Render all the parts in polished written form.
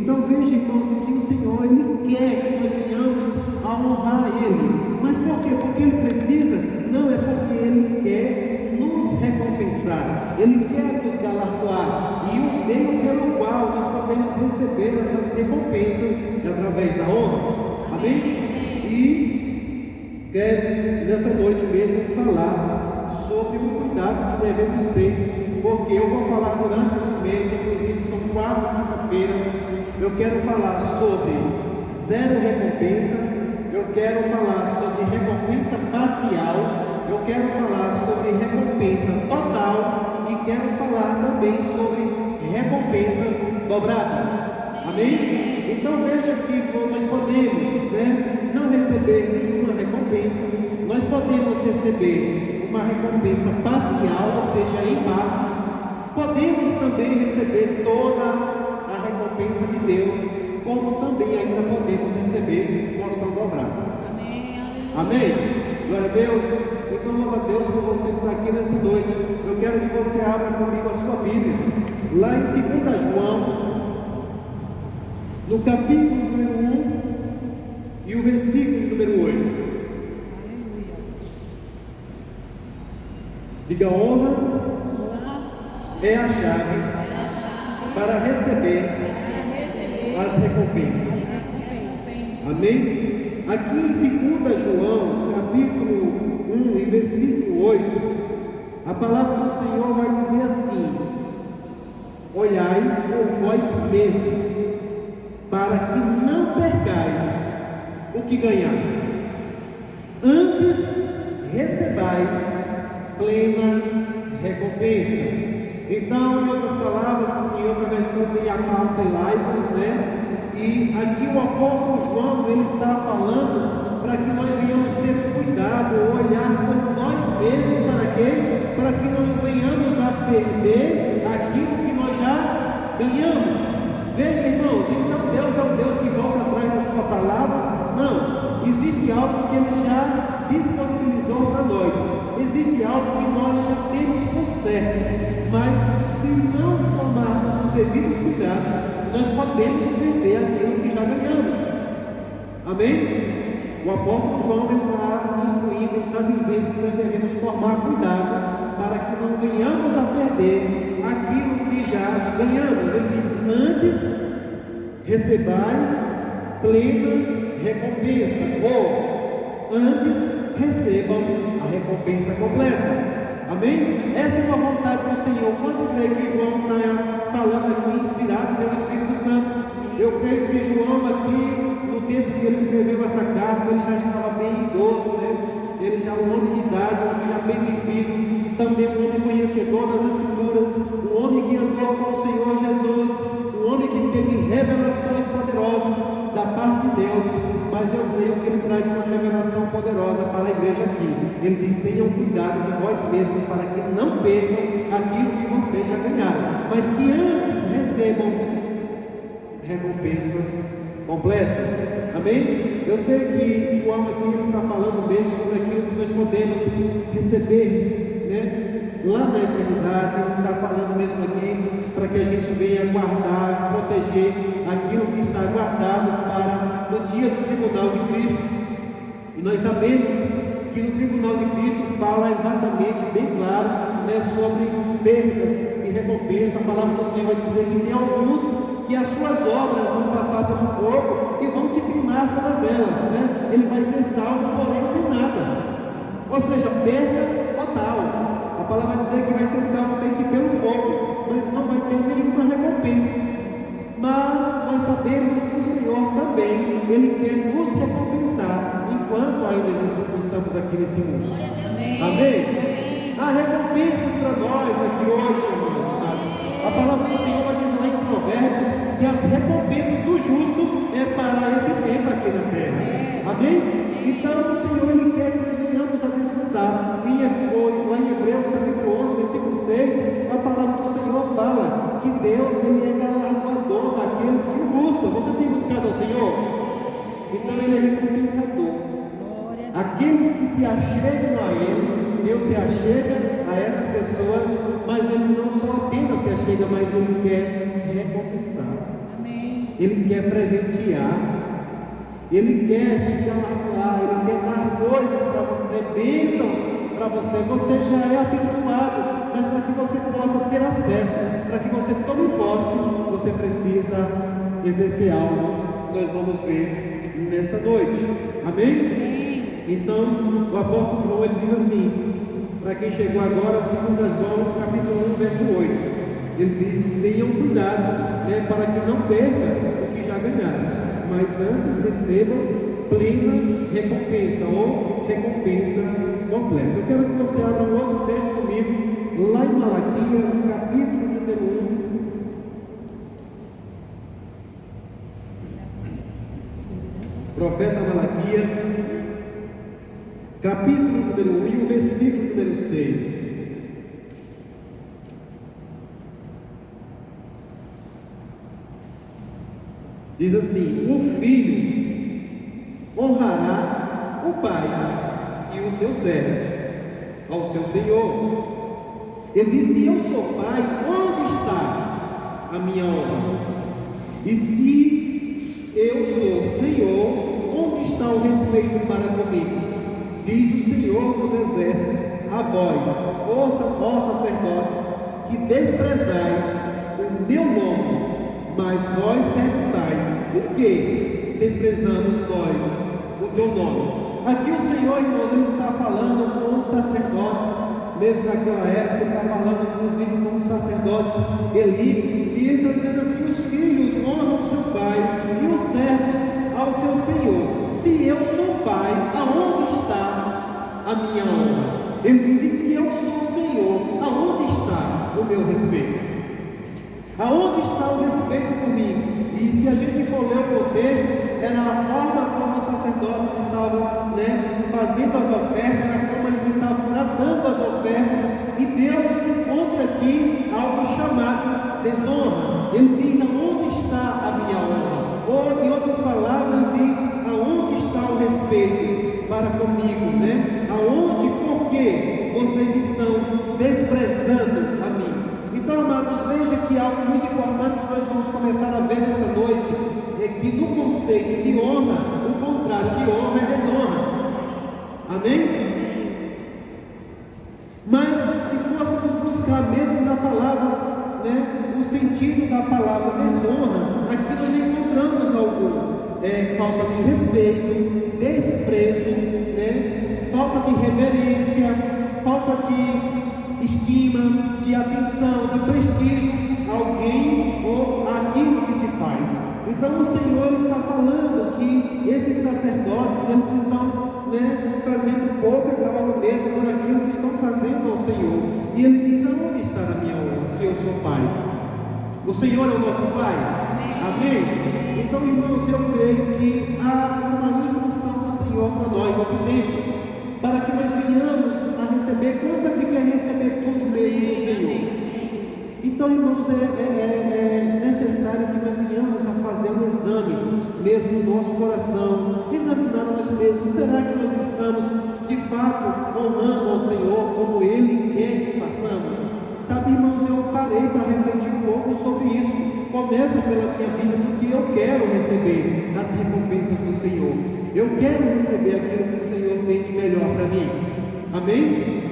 Então veja, irmãos, que o Senhor, Ele quer que nós venhamos a honrar Ele. Mas por quê? Porque Ele precisa? Não, é porque Ele quer nos recompensar, Ele quer nos galardoar, e o meio pelo qual nós podemos receber essas recompensas é através da honra. Amém? E quero nessa noite mesmo falar sobre o cuidado que devemos ter, porque eu vou falar durante esse mês, inclusive são 4 quinta-feiras. Eu quero falar sobre zero recompensa, eu quero falar sobre recompensa parcial, eu quero falar sobre recompensa total e quero falar também sobre recompensas dobradas. Amém? Então veja que nós podemos, não receber nenhuma recompensa, nós podemos receber uma recompensa parcial, ou seja, em partes, podemos também receber toda a recompensa de Deus, como também ainda podemos receber porção dobrada. Amém. Amém? Glória a Deus. Então louva a Deus por você que está aqui nessa noite. Eu quero que você abra comigo a sua Bíblia, lá em 2 João, no capítulo número 1 e o versículo número 8. Diga: honra é a chave para receber as recompensas. Amém? Aqui em 2 João, capítulo 1 e versículo 8, a palavra do Senhor vai dizer assim: olhai por vós mesmos, para que não percais o que ganhastes, antes recebais plena recompensa. Então, em outras palavras, em outra versão tem acautelai-vos, e aqui o apóstolo João, ele está falando para que nós venhamos ter cuidado, olhar por nós mesmos, para quê? Para que não venhamos a perder aquilo que nós já ganhamos. Veja, irmãos, então Deus é um Deus que volta atrás da sua palavra? Não, existe algo que Ele já disponibilizou para nós, existe algo que nós já temos por certo, mas se não tomarmos os devidos cuidados, nós podemos perder aquilo que já ganhamos. Amém? O apóstolo João está instruindo, ele está dizendo que nós devemos tomar cuidado para que não venhamos a perder aquilo que já ganhamos. Ele diz: antes recebais plena recompensa, ou antes recebam a recompensa completa. Amém? Essa é uma vontade do Senhor. Quantos creem que João está falando aqui, inspirado pelo Espírito Santo? Eu creio que João aqui, no tempo que ele escreveu essa carta, ele já estava bem idoso, Ele já um homem de idade, um homem já bem vivido, também um homem conhecedor das Escrituras, um homem que andou com o Senhor Jesus, um homem que teve revelações poderosas da parte de Deus. Mas eu creio que ele traz uma revelação poderosa para a igreja aqui. Ele diz: tenham cuidado de vós mesmos, para que não percam aquilo que vocês já ganharam, mas que antes recebam recompensas completas. Amém? Eu sei que João aqui ele está falando mesmo sobre aquilo que nós podemos receber, lá na eternidade. Ele está falando mesmo aqui para que a gente venha guardar, proteger aquilo que está guardado para no dia do tribunal de Cristo. E nós sabemos que no tribunal de Cristo fala exatamente, bem claro, sobre perdas e recompensa. A palavra do Senhor vai dizer que tem alguns que as suas obras vão passar pelo fogo e vão se queimar todas elas, Ele vai ser salvo, porém sem nada, ou seja, perda total. A palavra vai dizer que vai ser salvo meio que pelo fogo, mas não vai ter nenhuma recompensa. Mas nós sabemos que o Senhor também, Ele quer nos recompensar enquanto ainda estamos aqui nesse mundo. Amém? Há recompensas para nós aqui hoje, amados. A palavra do Senhor vai dizer lá em Provérbios que as recompensas do justo é para esse tempo aqui na terra. Amém? Então o Senhor, Ele quer que nós venhamos a desfrutar. Lá em Hebreus capítulo 11, versículo 6, a palavra do Senhor fala que Deus, Ele é galardoador daqueles que o buscam. Você tem buscado ao Senhor? Então Ele é recompensador. Aqueles que se achegam a Ele, Deus se achega a essas pessoas, mas Ele não só apenas se achega, mas Ele quer recompensar. Amém. Ele quer presentear, Ele quer te galardoar, Ele quer dar coisas para você, bênçãos para você. Você já é abençoado, mas para que você possa ter acesso, para que você tome posse, você precisa exercer algo. Nós vamos ver nessa noite, amém? Então, o apóstolo João, ele diz assim, para quem chegou agora, 2 João, capítulo 1, verso 8, ele diz: tenham cuidado, para que não perca o que já ganhaste, mas antes recebam plena recompensa, ou recompensa completa. Eu quero que você abra um outro texto comigo, lá em Malaquias, capítulo número 1. Profeta Malaquias, capítulo número 1 e o versículo número 6. Diz assim: o filho honrará o pai e o seu servo ao seu senhor. Ele disse: eu sou pai, onde está a minha honra? E se eu sou senhor, onde está o respeito para comigo? Diz o Senhor dos exércitos a vós, ó sacerdotes, que desprezais o meu nome, mas vós perguntais: em que desprezamos nós o teu nome? Aqui o Senhor, irmãos, ele está falando com os sacerdotes, mesmo naquela época, ele está falando inclusive com o sacerdote Eli, e ele está dizendo assim: os filhos honram o seu pai e os servos ao seu senhor. Se eu sou pai, aonde está a minha honra? Ele diz: e se eu sou senhor, aonde está o meu respeito? Aonde está o respeito comigo? E se a gente for ler o contexto, era a forma como os sacerdotes estavam fazendo as ofertas, era como eles estavam tratando as ofertas, e Deus encontra aqui algo chamado desonra. Ele diz: aonde está a minha honra? Ou, em outras palavras, ele diz: aonde está o respeito para comigo? Aonde, por que vocês estão desprezando a mim? Então, amados, veja que algo muito importante que nós vamos começar a ver nessa noite é que no conceito de honra, o contrário de honra é desonra. Amém? Mas se fôssemos buscar mesmo na palavra, o sentido da palavra desonra, aqui nós encontramos algo: falta de respeito, desprezo, falta de reverência, falta de estima, de atenção, de prestígio a alguém ou aquilo que se faz. Então o Senhor está falando que esses sacerdotes, eles estão fazendo pouca causa mesmo por aquilo que estão fazendo ao Senhor. E ele diz: aonde está a minha honra, se eu sou pai? O Senhor é o nosso pai? Amém? Então, irmãos, eu creio que há uma instrução do Senhor para nós nesse tempo, para que nós venhamos a receber. Quantos aqui querem receber tudo mesmo do Senhor? Então, irmãos, é necessário que nós venhamos a fazer um exame mesmo no nosso coração, examinar nós mesmos. Será que nós estamos de fato honrando ao Senhor como Ele quer que façamos? Sabe, irmãos, eu parei para refletir um pouco sobre isso. Começa pela minha vida, porque eu quero receber as recompensas do Senhor. Eu quero receber aquilo que o Senhor tem de melhor para mim. Amém?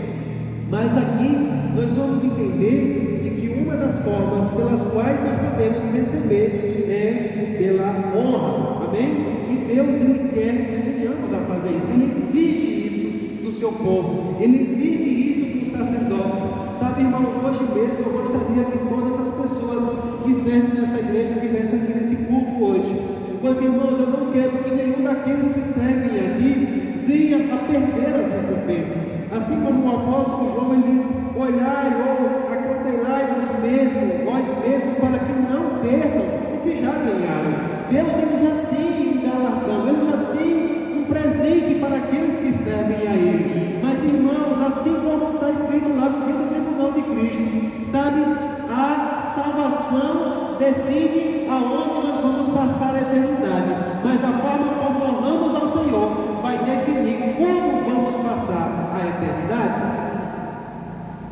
Mas aqui nós vamos entender de que uma das formas pelas quais nós podemos receber é pela honra. Amém? E Deus, Ele quer que nós venhamos a fazer isso. Ele exige isso do seu povo. Ele exige isso dos sacerdotes. Sabe, irmãos, hoje mesmo eu gostaria que todas as pessoas que servem nessa igreja estivessem aqui nesse culto hoje. Pois, irmãos, eu não quero que nenhum daqueles que servem aqui venha a perder as recompensas. Assim como o apóstolo João, ele diz: olhai ou acautelai-vos mesmo, vós mesmos, para que não percam o que já ganharam. Deus, ele já tem um galardão, ele já tem um presente para aqueles que servem a Ele. Mas, irmãos, assim como está escrito lá no dia do tribunal de Cristo, sabe, a salvação define aonde nós vamos passar a eternidade, mas a forma como honramos ao Senhor vai definir como vamos passar a eternidade.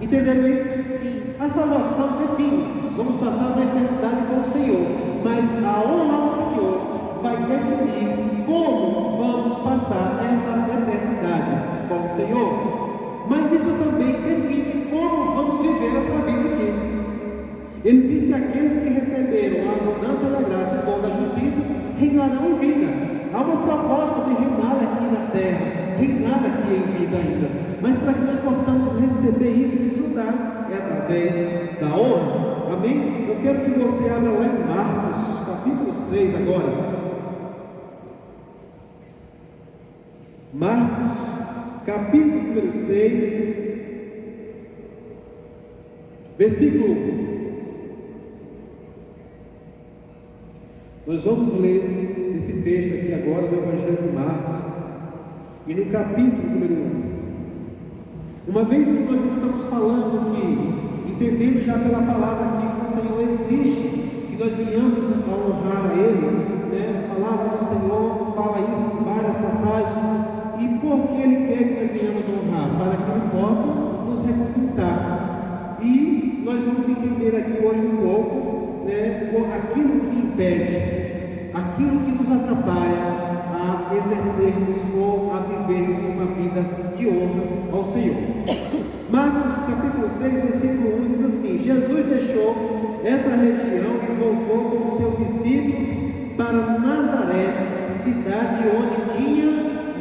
Entenderam isso? A salvação define, vamos passar uma eternidade com o Senhor, mas a honra ao Senhor, mas isso também define como vamos viver essa vida aqui. Ele diz que aqueles que receberam a abundância da graça e o dom da justiça reinarão em vida. Há uma proposta de reinar aqui na terra, reinar aqui em vida ainda. Mas para que nós possamos receber isso e desfrutar, é através da honra. Amém? Eu quero que você abra lá em Marcos, capítulo 6 agora. Marcos, capítulo número 6, versículo 1. Nós vamos ler esse texto aqui agora do Evangelho de Marcos, e no capítulo número 1. Uma vez que nós estamos falando que, entendendo já pela palavra aqui, que o Senhor exige que nós venhamos a honrar a Ele, né? A palavra do Senhor fala isso em várias passagens. E por que Ele quer que nós venhamos honrar? Para que Ele possa nos recompensar. E nós vamos entender aqui hoje um pouco, né, aquilo que impede, aquilo que nos atrapalha a exercermos ou a vivermos uma vida de honra ao Senhor. Marcos capítulo 6, versículo 1 diz assim: Jesus deixou essa região e voltou com os seus discípulos para Nazaré, cidade onde tinha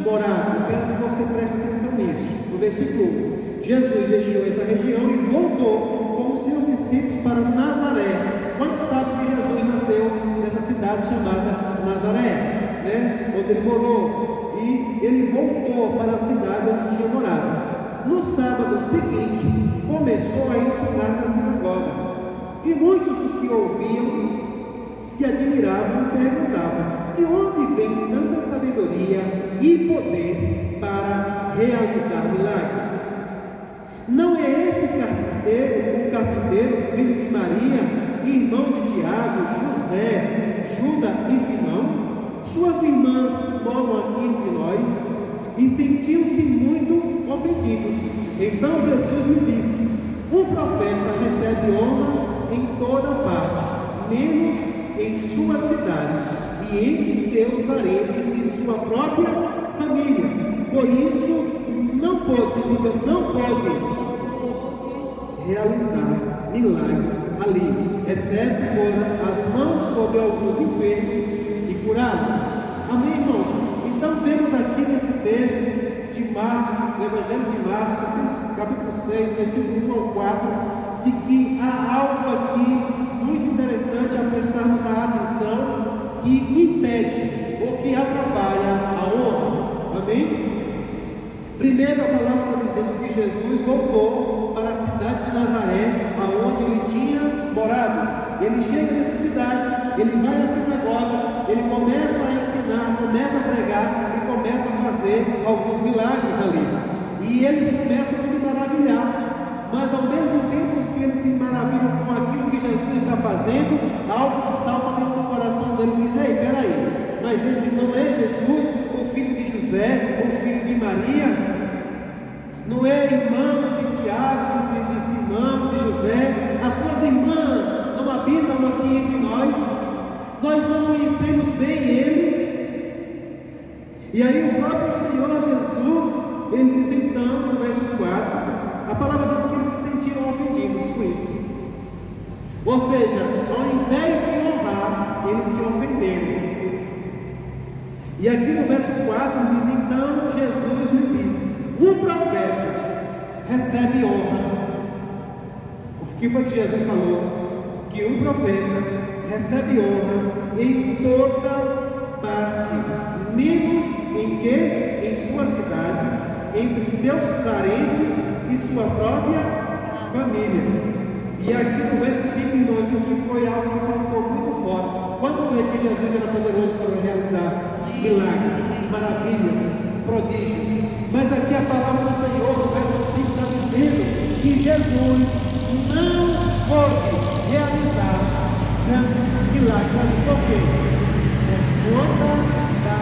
morado. Eu quero que você preste atenção nisso. No versículo 1, Jesus deixou essa região e voltou com os seus discípulos para Nazaré. Quantos sabem que Jesus nasceu nessa cidade chamada Nazaré, né? Onde ele morou? E ele voltou para a cidade onde tinha morado. No sábado seguinte, começou a ensinar na sinagoga. E muitos dos que ouviam se admiravam e perguntavam: de onde vem tanta sabedoria e poder para realizar milagres? Não é esse carpinteiro, o carpinteiro, filho de Maria, irmão de Tiago, José, Judas e Simão? Suas irmãs moram aqui entre nós. E sentiam-se muito ofendidos. Então Jesus lhe disse: um profeta recebe honra em toda parte, menos em sua cidade e entre seus parentes e sua própria família. Por isso não pode realizar milagres ali, exceto pôr as mãos sobre alguns enfermos e curá-los. Amém, irmãos? Então vemos aqui nesse texto de Marcos, do Evangelho de Marcos, capítulo 6, versículo 1 ao 4, de que há algo aqui muito interessante a prestarmos a atenção, que impede ou que atrapalha a honra. Amém? Primeiro, a palavra está dizendo que Jesus voltou para a cidade de Nazaré, aonde ele tinha morado. Ele chega nessa cidade, ele vai à sinagoga, ele começa a ensinar, começa a pregar e começa a fazer alguns milagres ali. E eles começam a se maravilhar, mas ao mesmo tempo que eles se maravilham com aquilo que Jesus está fazendo, algo salta dentro do coração dele e diz: ei, peraí, mas este não é Jesus, o filho de José, o filho de Maria? Não é irmão de Tiago, de Simão, de José? As suas irmãs não habitam aqui entre nós? Nós não conhecemos bem Ele? E aí o próprio Senhor Jesus, Ele diz então, no verso 4, a palavra diz que eles se sentiram ofendidos com isso. Ou seja, ao invés de honrar, eles se ofenderam. E aqui no verso 4 diz: então Jesus lhe disse: um profeta recebe honra. O que foi que Jesus falou? Que um profeta recebe honra em toda parte, menos em que? Em sua cidade, entre seus parentes e sua própria família. E aqui no verso 5, irmãos, isso aqui foi algo que saltou muito forte. Quantos creem que Jesus era poderoso para realizar milagres, maravilhas, prodígios? Mas aqui a palavra do Senhor, no verso 5, está dizendo que Jesus não pôde realizar grandes milagres. Por quê? Por conta da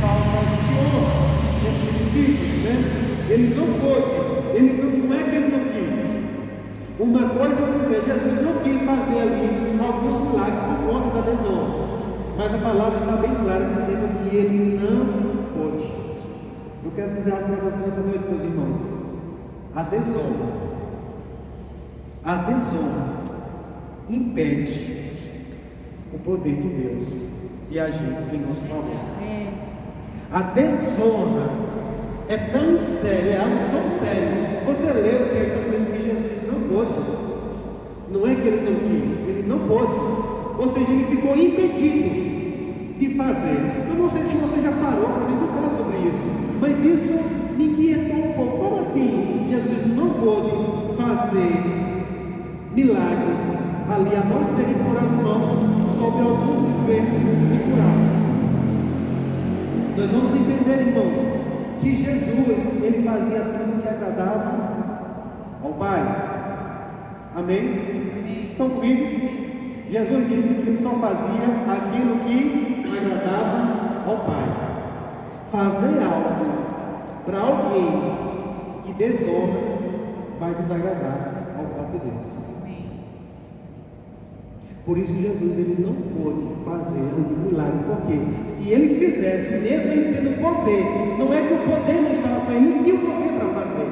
falta de honra desses discípulos, né? Ele não pôde, não é que ele não quis. Uma coisa é dizer: Jesus não quis fazer ali alguns milagres por conta da desonra, mas a palavra está bem clara dizendo que ele não pôde. Eu quero dizer algo para vocês nessa noite, meus irmãos. A desonra impede o poder de Deus de agir em nosso favor. A desonra é tão séria, é algo tão sério. Você leu que ele está dizendo que Jesus não pôde. Não é que ele não quis, ele não pôde. Ou seja, ele ficou impedido de fazer. Eu não sei se você já parou para meditar sobre isso, mas isso me inquietou um pouco. Como assim Jesus não pôde fazer milagres ali, a não ser impor as mãos sobre alguns enfermos e curá-los? Nós vamos entender, irmãos, que Jesus, ele fazia tudo que agradava ao Pai. Amém? Estão comigo? Jesus disse que ele só fazia aquilo que agradava ao Pai. Fazer algo para alguém que desonra vai desagradar ao próprio Deus. Por isso Jesus ele não pôde fazer um milagre, porque se ele fizesse, mesmo ele tendo poder, não é que o poder não estava com ele, ele tinha o poder para fazer,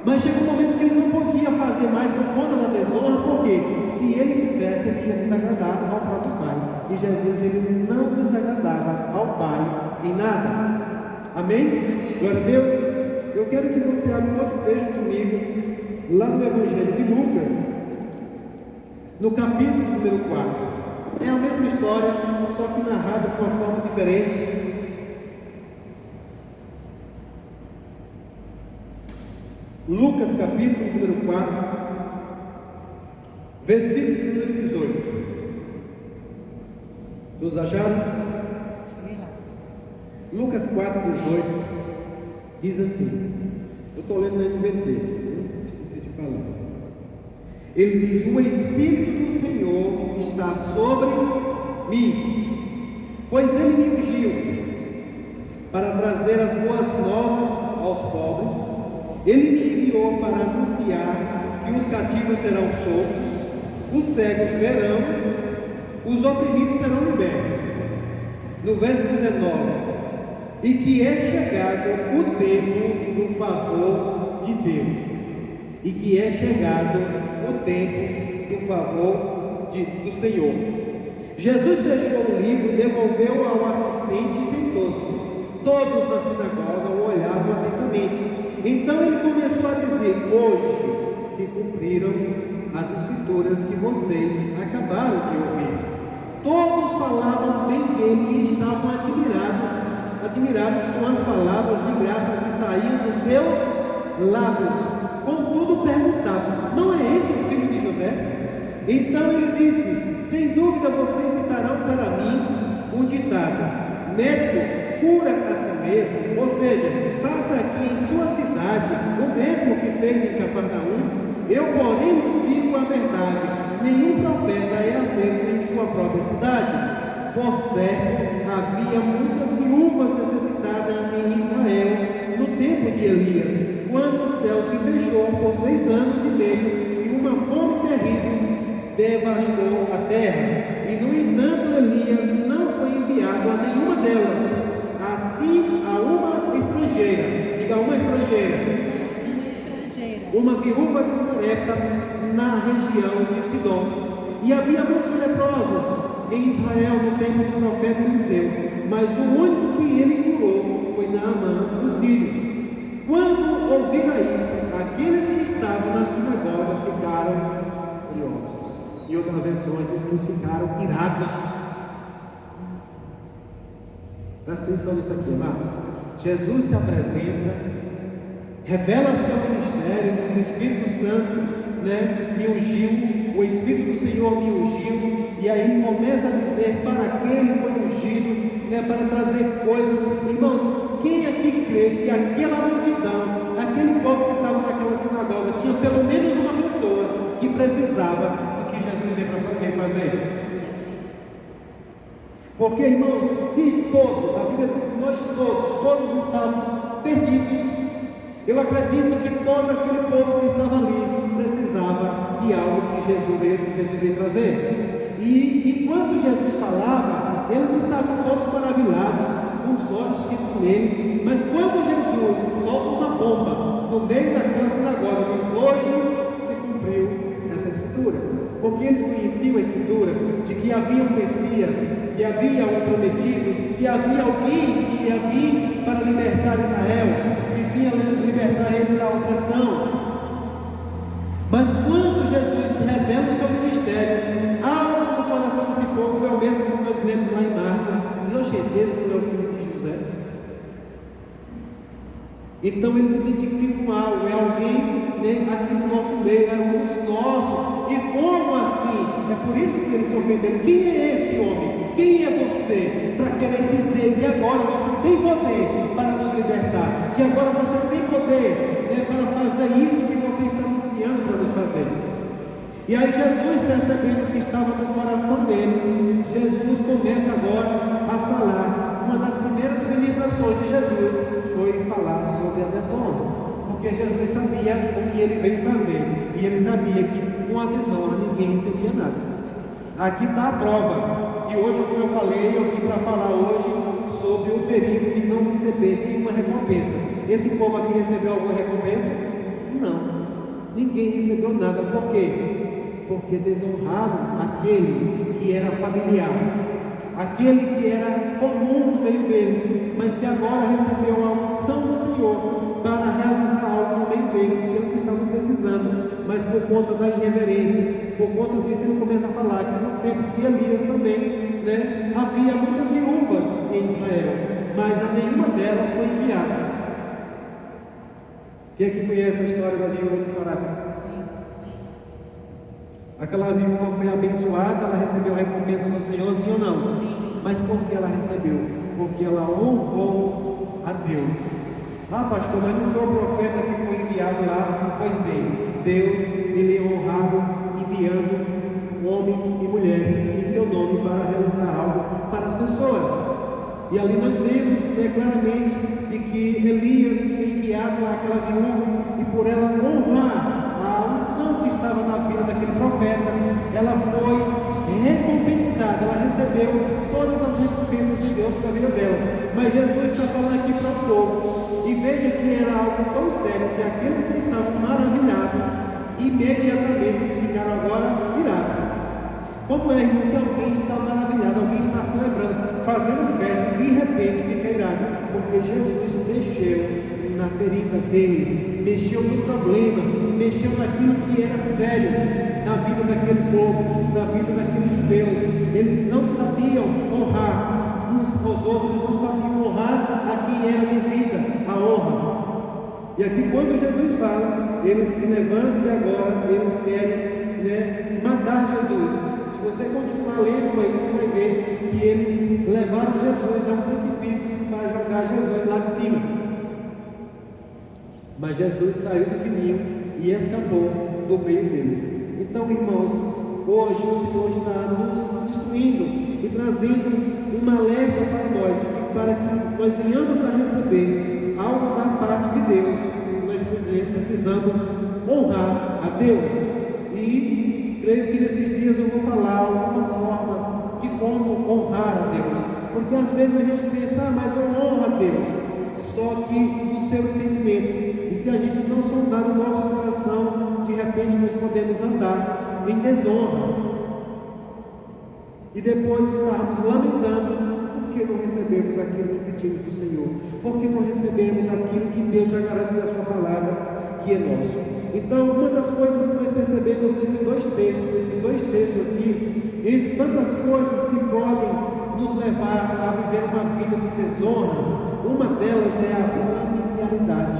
mas chegou um momento que ele não podia fazer mais por conta da desonra, porque se ele fizesse, ele ia desagradar ao próprio Pai, e Jesus ele não desagradava ao Pai em nada. Amém? Glória a Deus. Eu quero que você abra um outro texto comigo, lá no Evangelho de Lucas, no capítulo número 4, é a mesma história, só que narrada de uma forma diferente. Lucas capítulo número 4, versículo número 18. Todos acharam? Lucas 4, 18 diz assim, eu estou lendo na NVT, esqueci de falar. Ele diz: o Espírito do Senhor está sobre mim, pois Ele me ungiu para trazer as boas novas aos pobres. Ele me enviou para anunciar que os cativos serão soltos, os cegos verão, os oprimidos serão libertos. No verso 19: e que é chegado o tempo do favor de Deus. E que é chegado o tempo do favor do Senhor. Jesus fechou o livro, devolveu ao assistente e sentou-se. Todos na sinagoga o olhavam atentamente. Então ele começou a dizer: hoje se cumpriram as escrituras que vocês acabaram de ouvir. Todos falavam bem dele e estavam admirados com as palavras de graça que saíam dos seus lábios. Contudo perguntavam: não é esse o filho de José? Então ele disse: sem dúvida vocês citarão para mim o ditado: médico, cura a si mesmo, ou seja, faça aqui em sua cidade o mesmo que fez em Cafarnaum. Eu, porém, lhes digo a verdade: nenhum profeta é aceito em sua própria cidade. Por certo, havia muitas viúvas necessitadas em Israel no tempo de Elias, quando o céu se fechou por 3 anos e meio e uma fome terrível devastou a terra. E no entanto Elias não foi enviado a nenhuma delas, assim a uma estrangeira. Diga: uma estrangeira. Uma viúva de Sarepta, na região de Sidom. E havia muitos leprosos em Israel no tempo do profeta Eliseu, mas o único que ele curou foi Naamã, o sírio. Quando ouviram isso, aqueles que estavam na sinagoga ficaram furiosos. Em outras versões diz que eles ficaram irados. Presta atenção nisso aqui, amados. Jesus se apresenta, revela seu ministério, o Espírito Santo me ungiu, o Espírito do Senhor me ungiu, e aí ele começa a dizer para quem ele foi ungido, para trazer coisas. Irmãos, quem aqui crê que aquela multidão, aquele povo que estava naquela sinagoga, tinha pelo menos uma pessoa que precisava do que Jesus veio para fazer? Porque, irmãos, se todos, a Bíblia diz que nós todos estávamos perdidos, eu acredito que todo aquele povo que estava ali precisava de algo que Jesus veio trazer. E enquanto Jesus falava, eles estavam todos maravilhados, com os olhos fixos nele. Mas quando Jesus bomba no meio daquela sinagoga, diz: hoje se cumpriu essa escritura. Porque eles conheciam a escritura de que havia um Messias, que havia um prometido, que havia alguém que ia vir para libertar Israel, que vinha libertar eles da opressão. Mas quando Jesus se revela o seu ministério, algo no coração desse povo foi o mesmo que nós lemos lá em Marcos. Diz: oh, gente, esse não é o filho de José? Então eles identificam algo, é alguém, né, aqui no nosso meio, é um dos nossos. E como assim? É por isso que eles se ofenderam. Quem é esse homem? Quem é você para querer dizer que agora você tem poder para nos libertar? Que agora você tem poder, né, para fazer isso que você está anunciando para nos fazer? E aí Jesus, percebendo o que estava no coração deles, Jesus começa agora a falar. Uma das primeiras ministrações de Jesus foi falar sobre a desonra. Porque Jesus sabia o que ele veio fazer. E ele sabia que com a desonra ninguém recebia nada. Aqui está a prova. E hoje, como eu falei, eu vim para falar hoje sobre o perigo de não receber nenhuma recompensa. Esse povo aqui recebeu alguma recompensa? Não. Ninguém recebeu nada. Por quê? Porque desonraram aquele que era familiar, aquele que era comum no meio deles, mas que agora recebeu a unção do Senhor para realizar algo no meio deles que eles estavam precisando. Mas por conta da irreverência, por conta disso, ele começa a falar que no tempo de Elias também, né, havia muitas viúvas em Israel, mas a nenhuma delas foi enviada. Quem é que conhece a história da viúva de Sarepta? Aquela viúva foi abençoada, ela recebeu a recompensa do Senhor, sim ou não? Sim. Mas por que ela recebeu? Porque ela honrou a Deus. Ah, pastor, mas não foi o profeta que foi enviado lá? Pois bem, Deus, ele é honrado enviando homens e mulheres em seu nome para realizar algo para as pessoas. E ali nós vemos, né, claramente de que Elias foi enviado àquela viúva, e por ela honrar a unção que estava na vida daquele profeta, ela foi recompensada, ela recebeu todas as recompensas de Deus para a vida dela. Mas Jesus está falando aqui para o povo, e veja que era algo tão sério que aqueles que estavam maravilhados, imediatamente eles ficaram agora irados. Como é que alguém está maravilhado, alguém está celebrando, fazendo festa, e de repente fica irado? Porque Jesus mexeu na ferida deles, mexeu no problema, mexeu naquilo que era sério na vida daquele povo, na vida daqueles judeus. Eles não sabiam honrar uns aos outros, eles não sabiam honrar a quem era devida a honra. E aqui, quando Jesus fala, eles se levantam e agora eles querem, né, matar Jesus. Se você continuar lendo aí, você vai ver que eles levaram Jesus a um precipício para jogar Jesus lá de cima. Mas Jesus saiu do fininho e escapou do meio deles. Então, irmãos, hoje o Senhor está nos instruindo e trazendo um alerta para que nós venhamos a receber algo da parte de Deus. Nós precisamos honrar a Deus. E creio que nesses dias eu vou falar algumas formas de como honrar a Deus. Porque às vezes a gente pensa: mas eu honro a Deus, só que no seu entendimento. E se a gente não sondar o nosso coração, de repente nós podemos andar em desonra e depois estarmos lamentando porque não recebemos aquilo que pedimos do Senhor, porque não recebemos aquilo que Deus já garante na sua palavra, que é nosso. Então, uma das coisas que nós percebemos nesses dois textos aqui, entre tantas coisas que podem nos levar a viver uma vida de desonra, uma delas é a familiaridade.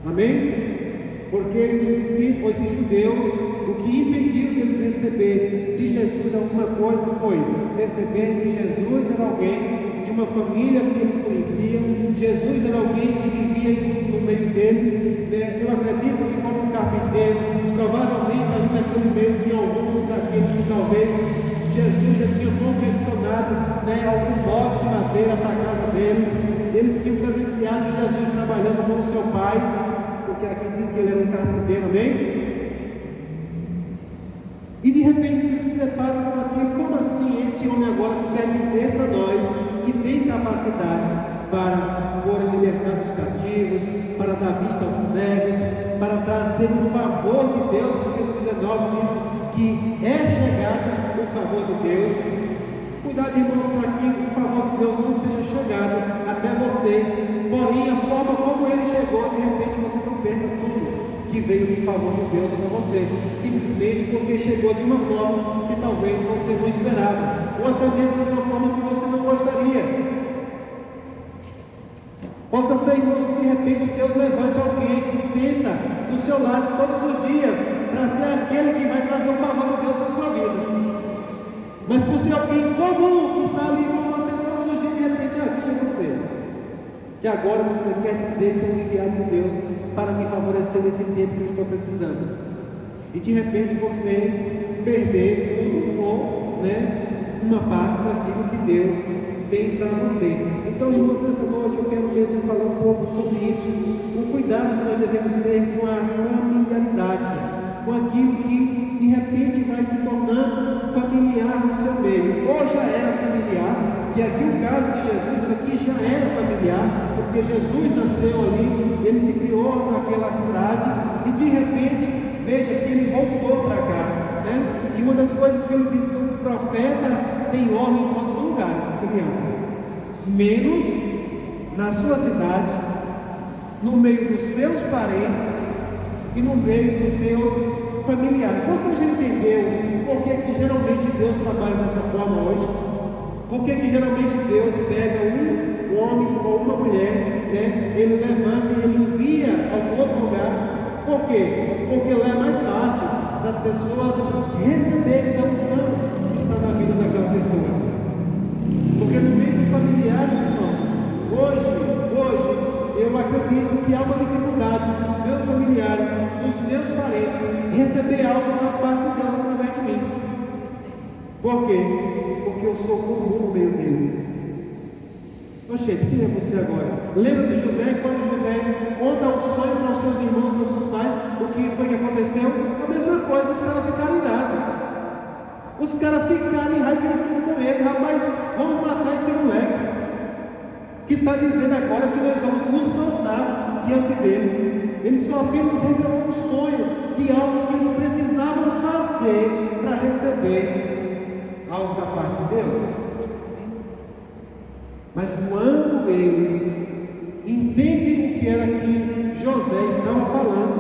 Amém? Porque esses discípulos, esses judeus, o que impediu deles receber de Jesus alguma coisa foi perceber que Jesus era alguém de uma família que eles conheciam, Jesus era alguém que vivia no meio deles. Eu acredito que, como um carpinteiro, provavelmente ali naquele meio tinha alguns daqueles que talvez Jesus já tinha confeccionado, algum móvel de madeira para a casa deles. Eles tinham presenciado Jesus trabalhando com o seu pai, porque aqui diz que ele era um carpinteiro, amém? E de repente eles se deparam com aquilo: como assim esse homem agora quer dizer para nós que tem capacidade para pôr em liberdade os cativos, para dar vista aos cegos, para trazer o favor de Deus, porque no 19 diz que é chegado o favor de Deus. Cuidado, irmãos, para que o favor de Deus não seja chegado até você, porém a forma como ele chegou, de repente você não perca tudo que veio em favor de Deus para você, simplesmente porque chegou de uma forma que talvez você não esperava, ou até mesmo de uma forma que você não gostaria. Possa ser, irmãos, que de repente Deus levante alguém que senta do seu lado todos os dias, para ser aquele que vai trazer o favor de Deus para a sua vida. Mas por ser alguém comum que está ali com você todos os dias, de repente aqui é você, que agora você quer dizer que é um enviado de Deus para me favorecer nesse tempo que eu estou precisando, e de repente você perder tudo ou uma parte daquilo que Deus tem para você. Então, irmãos, nessa noite eu quero mesmo falar um pouco sobre isso, o cuidado que nós devemos ter com a familiaridade, com aquilo que de repente vai se tornando familiar no seu meio, ou já era familiar, que aqui o caso de Jesus aqui já era familiar, porque Jesus nasceu ali, ele se criou naquela cidade, e de repente, veja que ele voltou para cá, e uma das coisas que ele diz, o profeta tem honra em todos os lugares, menos na sua cidade, no meio dos seus parentes e no meio dos seus familiares. Você já entendeu por que geralmente Deus trabalha dessa forma hoje? Por que geralmente Deus pega um homem ou uma mulher, ele levanta e ele envia a algum outro lugar? Por quê? Porque lá é mais fácil das pessoas receberem a unção que está na vida daquela pessoa. Porque no meio dos familiares, irmãos, hoje eu acredito que há uma dificuldade dos meus familiares, dos meus parentes, receber algo da parte de Deus através de mim. Por quê? Porque eu sou comum no meio deles. Gente, quem é você agora? Lembra de José, quando José conta o sonho para os seus irmãos, para os seus pais, o que foi que aconteceu? A mesma coisa, os caras ficaram irados. Os caras ficaram enraivecidos com ele. Rapaz, vamos matar esse moleque, que está dizendo agora que nós vamos nos prostrar diante dele. Ele só apenas revelou um sonho de algo que eles precisavam fazer para receber algo da parte de Deus. Mas quando eles entendem o que era que José estava falando,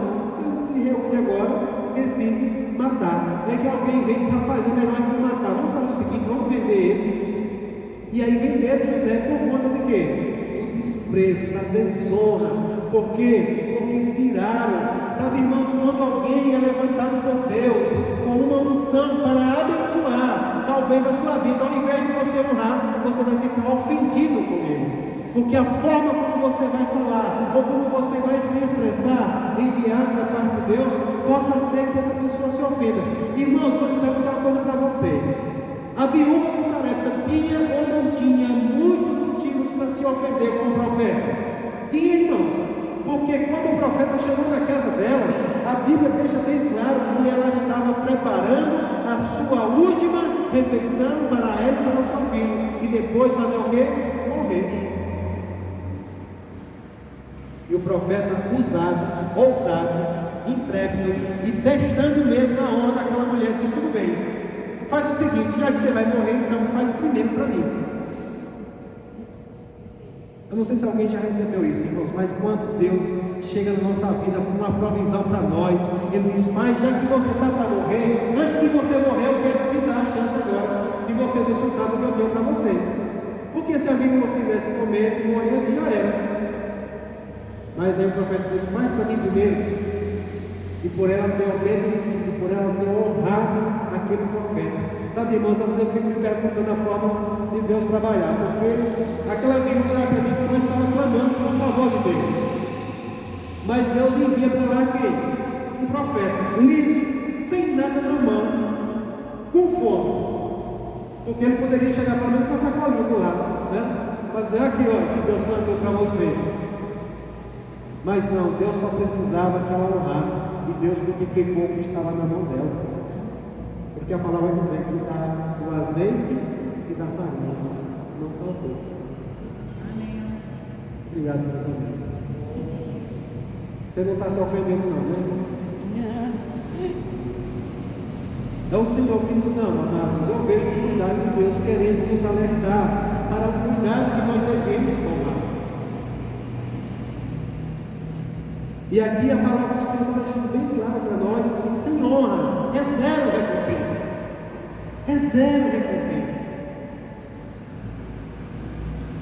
eles se reúnem agora e decidem matar. É que alguém vem e diz, rapaz, é melhor não matar, vamos fazer o seguinte, vamos vender ele. E aí venderam José por conta de quê? Do desprezo, da desonra. Por quê? Porque se iraram. Sabe, irmãos, quando alguém é levantado por Deus com uma unção para abençoar talvez a sua vida, ao invés de você honrar, você vai ficar ofendido com ele. Porque a forma como você vai falar, ou como você vai se expressar, enviado da parte de Deus, possa ser que essa pessoa se ofenda. Irmãos, vou perguntar uma coisa para você. A viúva de Sarepta tinha ou não tinha muitos motivos para se ofender com o profeta? Tinha, irmãos. Porque quando o profeta chegou na casa dela, a Bíblia deixa bem claro que ela estava preparando a sua última refeição para ela e para o seu filho. E depois fazer o quê? Morrer. E o profeta ousado, intrépido e testando mesmo na onda daquela mulher, diz, tudo bem, faz o seguinte, já que você vai morrer, então faz primeiro para mim. Eu não sei se alguém já recebeu isso, irmãos, mas quando Deus chega na nossa vida com uma provisão para nós, Ele diz, mas já que você está para morrer, antes de você morrer, eu quero te dar a chance agora de você desfrutar do que eu tenho para você. Porque se a vida não fizesse comer, se morresse, já era. Mas aí o profeta diz, faz para mim primeiro. E por ela ter obedecido, por ela ter honrado aquele profeta. Sabe, irmãos, às vezes eu fico me perguntando a forma de Deus trabalhar, porque aquela viúva, eu acredito que ela estava clamando por favor de Deus. Mas Deus envia para lá quem? Um profeta, liso, sem nada na mão, com fome. Porque ele poderia chegar para mim com a sacolinha do lado, Mas é aqui, ó, que Deus mandou para você. Mas não, Deus só precisava que ela honrasse, e Deus multiplicou o que estava na mão dela. Porque a palavra diz que do azeite e da farinha não faltou. Amém. Obrigado, meus amigos. Você não está se ofendendo não, né, irmãos? É o Senhor que nos ama, amados. Eu vejo o cuidado de Deus querendo nos alertar para o cuidado que nós devemos tomar. E aqui a palavra do Senhor está deixando bem claro para nós que sem honra é zero recompensas. É zero recompensa.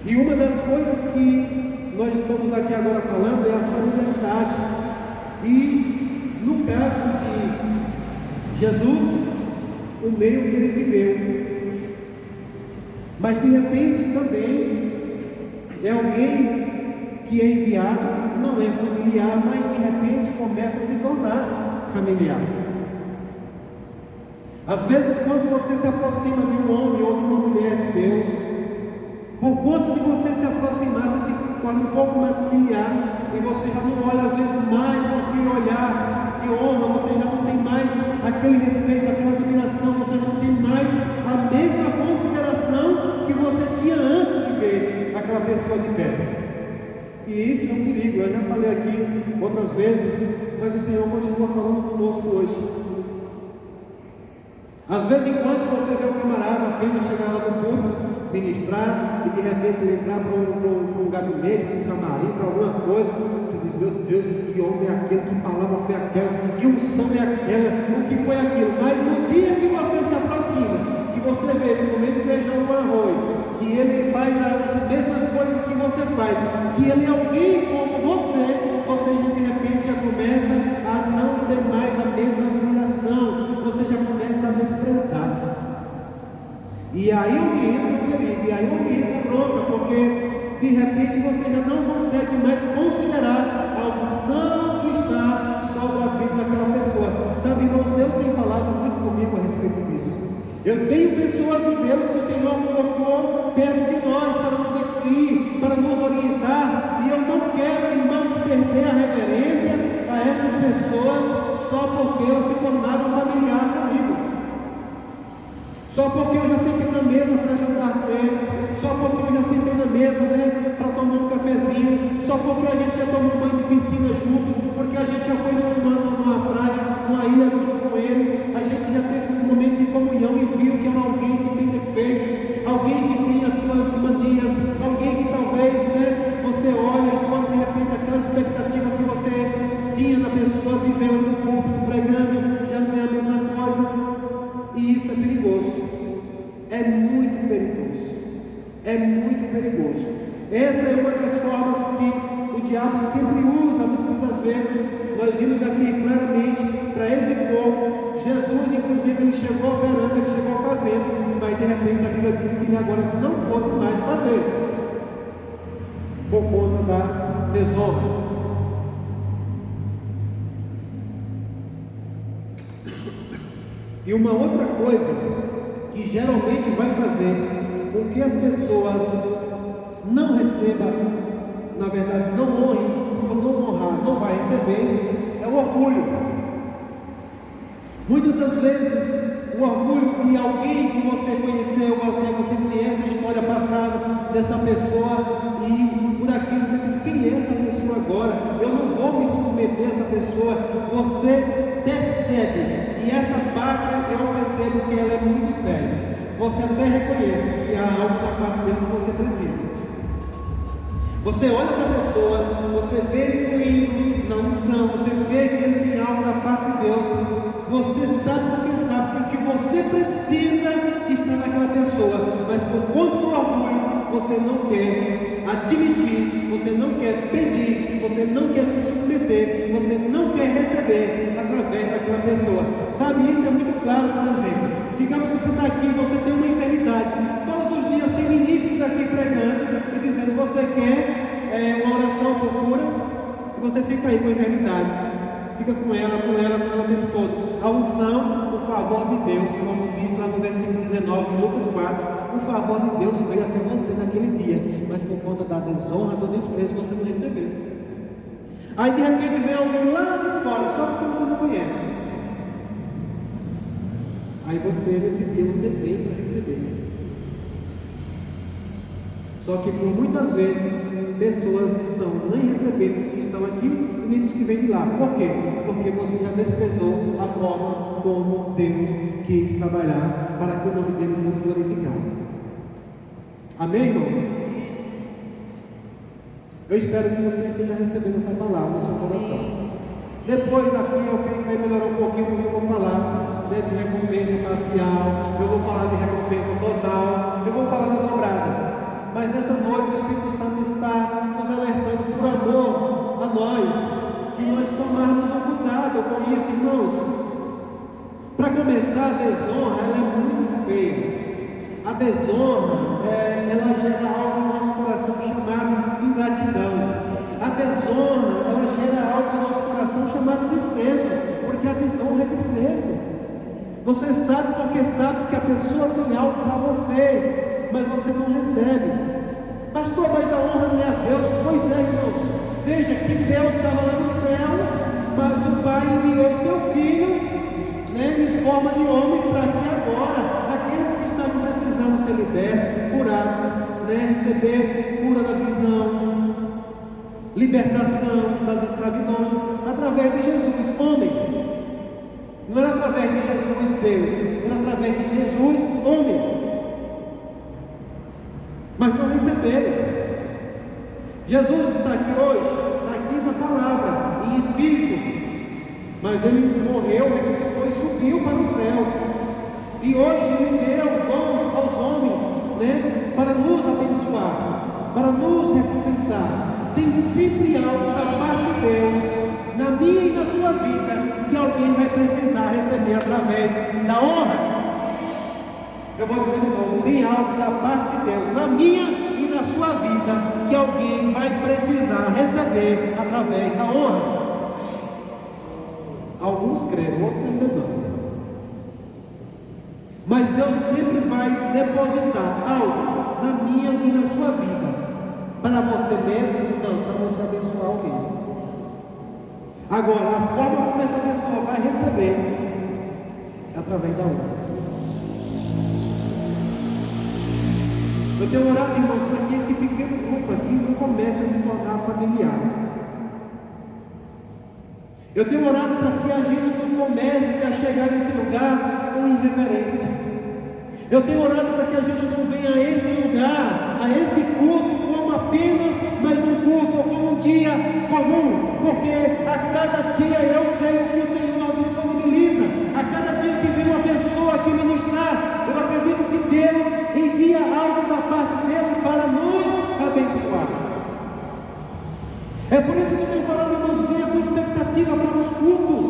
E uma das coisas que nós estamos aqui agora falando é a familiaridade. E no caso de Jesus, o meio que ele viveu. Mas de repente também é alguém que é enviado, não é familiar, mas de repente começa a se tornar familiar. Às vezes, quando você se aproxima de um homem ou de uma mulher de Deus, por conta de você se aproximar, você se torna um pouco mais familiar, e você já não olha às vezes mais com aquele olhar de honra, você já não tem mais aquele respeito, aquela admiração, você já não tem mais a mesma consideração que você tinha antes de ver aquela pessoa de perto. E isso é um perigo. Eu já falei aqui outras vezes, mas o Senhor continua falando conosco hoje. Às vezes, enquanto você vê um camarada apenas chegar lá no púlpito, ministrar, e de repente ele entrar para um gabinete, para um camarim, para alguma coisa, você diz: meu Deus, que homem é aquele, que palavra foi aquela, que unção é aquela, o que foi aquilo. Mas no dia que você se aproxima, que você vê ele comendo feijão com arroz, que ele faz as mesmas coisas que você faz, que ele é alguém como você de repente já começa a não ter mais a mesma admiração, você já começa a desprezar. E aí onde entra o perigo, e aí onde entra a bronca, porque de repente você já não consegue mais considerar a unção que está sobre a vida daquela pessoa. Sabe, irmãos, Deus tem falado muito comigo a respeito disso. Eu tenho pessoas de Deus que o Senhor colocou perto de nós para nos instruir, para nos orientar, e eu não quero, irmãos, perder a reverência a essas pessoas só porque elas se tornaram familiar comigo, só porque eu já sentei na mesa para jantar com eles, só porque eu já sentei na mesa, né, para tomar um cafezinho, só porque a gente já tomou um banho de piscina junto, porque a gente já foi numa praia, numa ilha junto com ele, a gente já teve um momento de comunhão e viu que é alguém que tem defeitos, alguém que tem as suas manias, alguém que talvez, né, você olha e quando de repente aquela expectativa que você tinha na pessoa de vê-la no púlpito pregando, já não é a mesma coisa. E isso é perigoso, é muito perigoso, é muito perigoso. Essa é uma das formas que o diabo sempre usa, muitas das vezes. Nós vimos aqui claramente para esse povo, Jesus inclusive ele chegou operando, ele chegou fazendo, mas de repente a Bíblia diz que ele agora não pode mais fazer, por conta da desonra. E uma outra coisa que geralmente vai fazer com que as pessoas não recebam, na verdade não honrem, por não honrar, não vai receber, é o orgulho. Muitas das vezes o orgulho de alguém que você conheceu, ou até você conhece a história passada dessa pessoa, e por aquilo você diz: quem é essa pessoa agora? Eu não vou me submeter a essa pessoa. Você percebe, e essa parte eu percebo que ela é muito séria. Você até reconhece que há algo da parte dele que você precisa. Você olha para a pessoa, você vê ele fluindo na unção, você vê que ele tem algo da parte de Deus, você sabe porque sabe que você precisa estar naquela pessoa, mas por conta do orgulho, você não quer admitir, você não quer pedir, você não quer se submeter, você não quer receber através daquela pessoa. Sabe, isso é muito claro, por exemplo. Digamos que você está aqui, você tem uma enfermidade, todos os dias tem ministros aqui pregando e dizendo: você quer uma oração por cura, e você fica aí com a enfermidade, fica com ela o tempo todo. A unção, o favor de Deus, como diz lá no versículo 19 de Lucas 4, o favor de Deus veio até você naquele dia, mas por conta da desonra, do desprezo, você não recebeu. Aí de repente vem alguém lá de fora, só porque você não conhece. Aí você, nesse dia, você vem para receber. Só que por muitas vezes pessoas estão nem recebendo os que estão aqui e nem os que vêm de lá. Por quê? Porque você já desprezou a forma como Deus quis trabalhar para que o nome dele fosse glorificado. Amém, irmãos? Eu espero que você esteja recebendo essa palavra no seu coração. Depois daqui eu creio que vai melhorar um pouquinho, porque eu vou falar, né, de recompensa parcial, eu vou falar de recompensa total, eu vou falar da dobrada. Mas nessa noite o Espírito Santo está nos alertando por amor a nós, de nós tomarmos um cuidado com isso, irmãos. Para começar, a desonra ela é muito feia. A desonra, ela gera algo no nosso coração chamado ingratidão. A desonra, ela gera algo no nosso coração chamado desprezo, porque a desonra é desprezo. Você sabe porque sabe que a pessoa tem algo para você, mas você não recebe. Pastor, mas a honra não é a Deus. Pois é, irmãos. Veja que Deus estava lá no céu, mas o Pai enviou seu Filho, em forma de homem, para que agora aqueles que estavam precisando ser libertos, curados, receber cura da visão, libertação das escravidões, através de Jesus, homem. Não era através de Jesus, Deus, era através de Jesus, homem. Mas não receberam. Jesus está aqui hoje, está aqui na palavra, em espírito, mas ele morreu, ressuscitou e subiu para os céus, e hoje ele deu dons aos homens, para nos abençoar, para nos recompensar. Tem sempre algo da parte de Deus, na minha e na sua vida, que alguém vai precisar receber através da honra. Eu vou dizer de novo, tem algo da parte de Deus, na minha e na sua vida, que alguém vai precisar receber através da honra. Alguns creem, outros ainda não. Mas Deus sempre vai depositar algo na minha e na sua vida, para você mesmo, não, para você abençoar alguém. Agora, a forma como essa pessoa vai receber é através da honra. Eu tenho orado, irmãos, para que esse pequeno grupo aqui não comece a se tornar familiar. Eu tenho orado para que a gente não comece a chegar nesse lugar com irreverência. Eu tenho orado para que a gente não venha a esse lugar, a esse culto, como apenas mais um culto, ou como um dia comum, porque a cada dia eu creio que o Senhor disponibiliza, a cada dia que vem uma pessoa aqui ministrar, eu acredito que Deus envia algo da parte dele para nos abençoar. É por isso que eu tenho falado, irmãos, venha com expectativa para os cultos,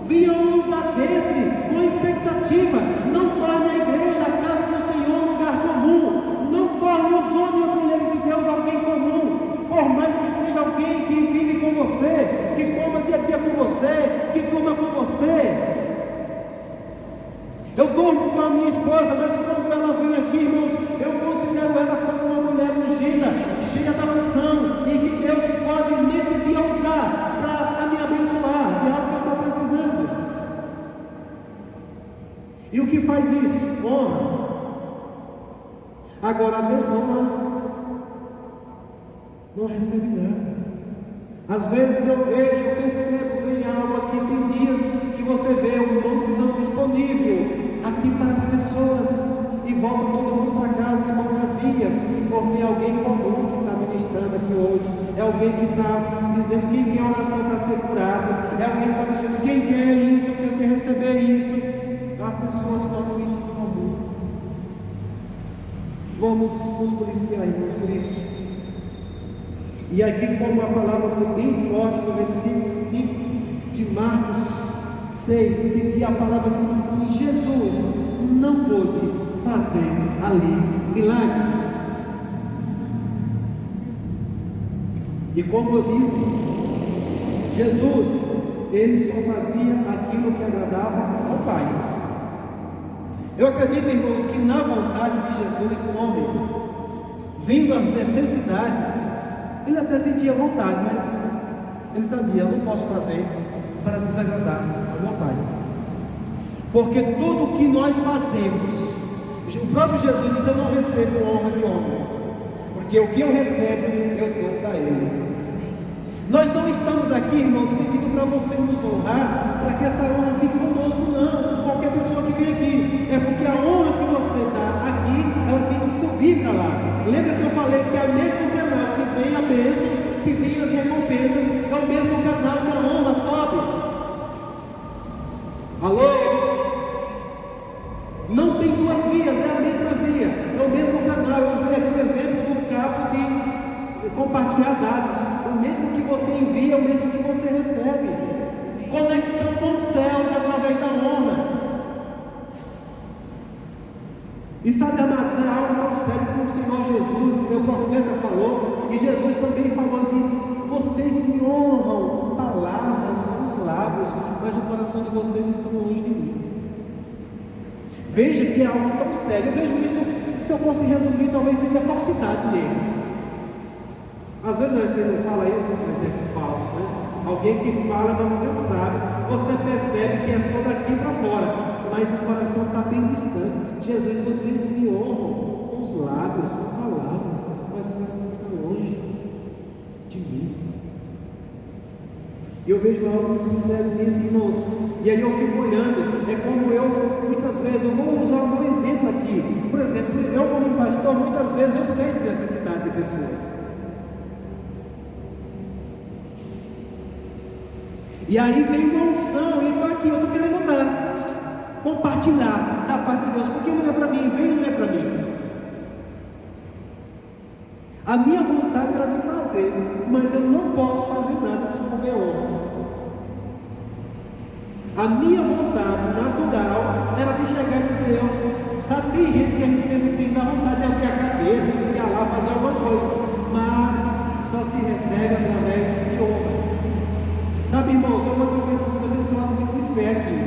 venha a um lugar desse com expectativa. Não torne a igreja, a casa do Senhor, um lugar comum. Não torne os homens e as mulheres de Deus alguém comum, por mais que seja alguém que vive com você, que coma dia a dia com você, que coma com você. Eu durmo com a minha esposa, mas quando ela vem aqui, irmãos, eu considero ela como uma mulher ungida, cheia da unção, e que Deus pode nesse dia usar para me abençoar de algo que eu estou precisando. E o que faz isso? Honra. Agora, a desonra não recebe nada. Às vezes eu vejo, eu percebo, vem algo aqui, tem dias que você vê uma unção disponível aqui para as pessoas, e volta todo mundo para casa de mãos vazias, porque é alguém comum que está ministrando aqui hoje, é alguém que está dizendo quem quer oração para ser curado, é alguém que está dizendo quem quer isso, quem quer receber isso. As pessoas tomam isso comum. Vamos nos policiar, irmãos, por isso. E aqui, como a palavra foi bem forte no versículo 5 de Marcos 6, em que a palavra diz que Jesus não pôde fazer ali milagres. E como eu disse, Jesus, ele só fazia aquilo que agradava ao Pai. Eu acredito, irmãos, que na vontade de Jesus, o homem, vendo as necessidades, ele até sentia vontade, mas ele sabia, eu não posso fazer para desagradar ao meu Pai. Porque tudo que nós fazemos, o próprio Jesus diz, eu não recebo honra de homens, porque porque o que eu recebo, eu dou para Ele. Nós não estamos aqui, irmãos, pedindo para você nos honrar, para que essa honra fique conosco, não, qualquer pessoa que vem aqui, é porque a honra que você dá aqui, ela tem que subir para lá. Lembra que eu falei que é o mesmo canal que vem a bênção, que vem as recompensas, é o mesmo canal que a honra sobe. Alô? Não tem duas vias, é a mesma via, é o mesmo canal. Eu usei aqui o exemplo do cabo de compartilhar dados, o mesmo que você envia, é o mesmo que você recebe. Conexão com os céus através da honra. E sabe, amados, é algo tão sério como o Senhor Jesus, seu profeta falou, e Jesus também falou, disse: vocês me honram com palavras, com os lábios, mas o coração de vocês está longe de mim. Veja que é algo tão sério. Eu vejo isso, se eu fosse resumir, talvez seria falsidade nele. Às vezes você não fala isso, mas é falso, né? Alguém que fala, mas você sabe, você percebe que é só daqui para fora, mas o coração está bem distante. Jesus, vocês me honram com os lábios, com palavras, mas o coração está longe de mim. E eu vejo algo muito sério nisso, irmãos. E aí eu fico olhando, é como eu, muitas vezes, eu vou usar um exemplo aqui. Por exemplo, eu como pastor, muitas vezes eu sei a necessidade de pessoas. E aí vem uma unção, e está aqui, eu estou querendo dar, compartilhar da parte de Deus, porque não é para mim, vem, não é para mim. A minha vontade era de fazer, mas eu não posso fazer nada se não houver honra. A minha vontade natural era de chegar e dizer, sabe, tem gente que a gente pensa assim, dá vontade de abrir a cabeça, ficar lá, fazer alguma coisa, mas só se recebe através de honra. Sabe, irmãos, eu vou dizer que vocês têm falado muito de fé aqui,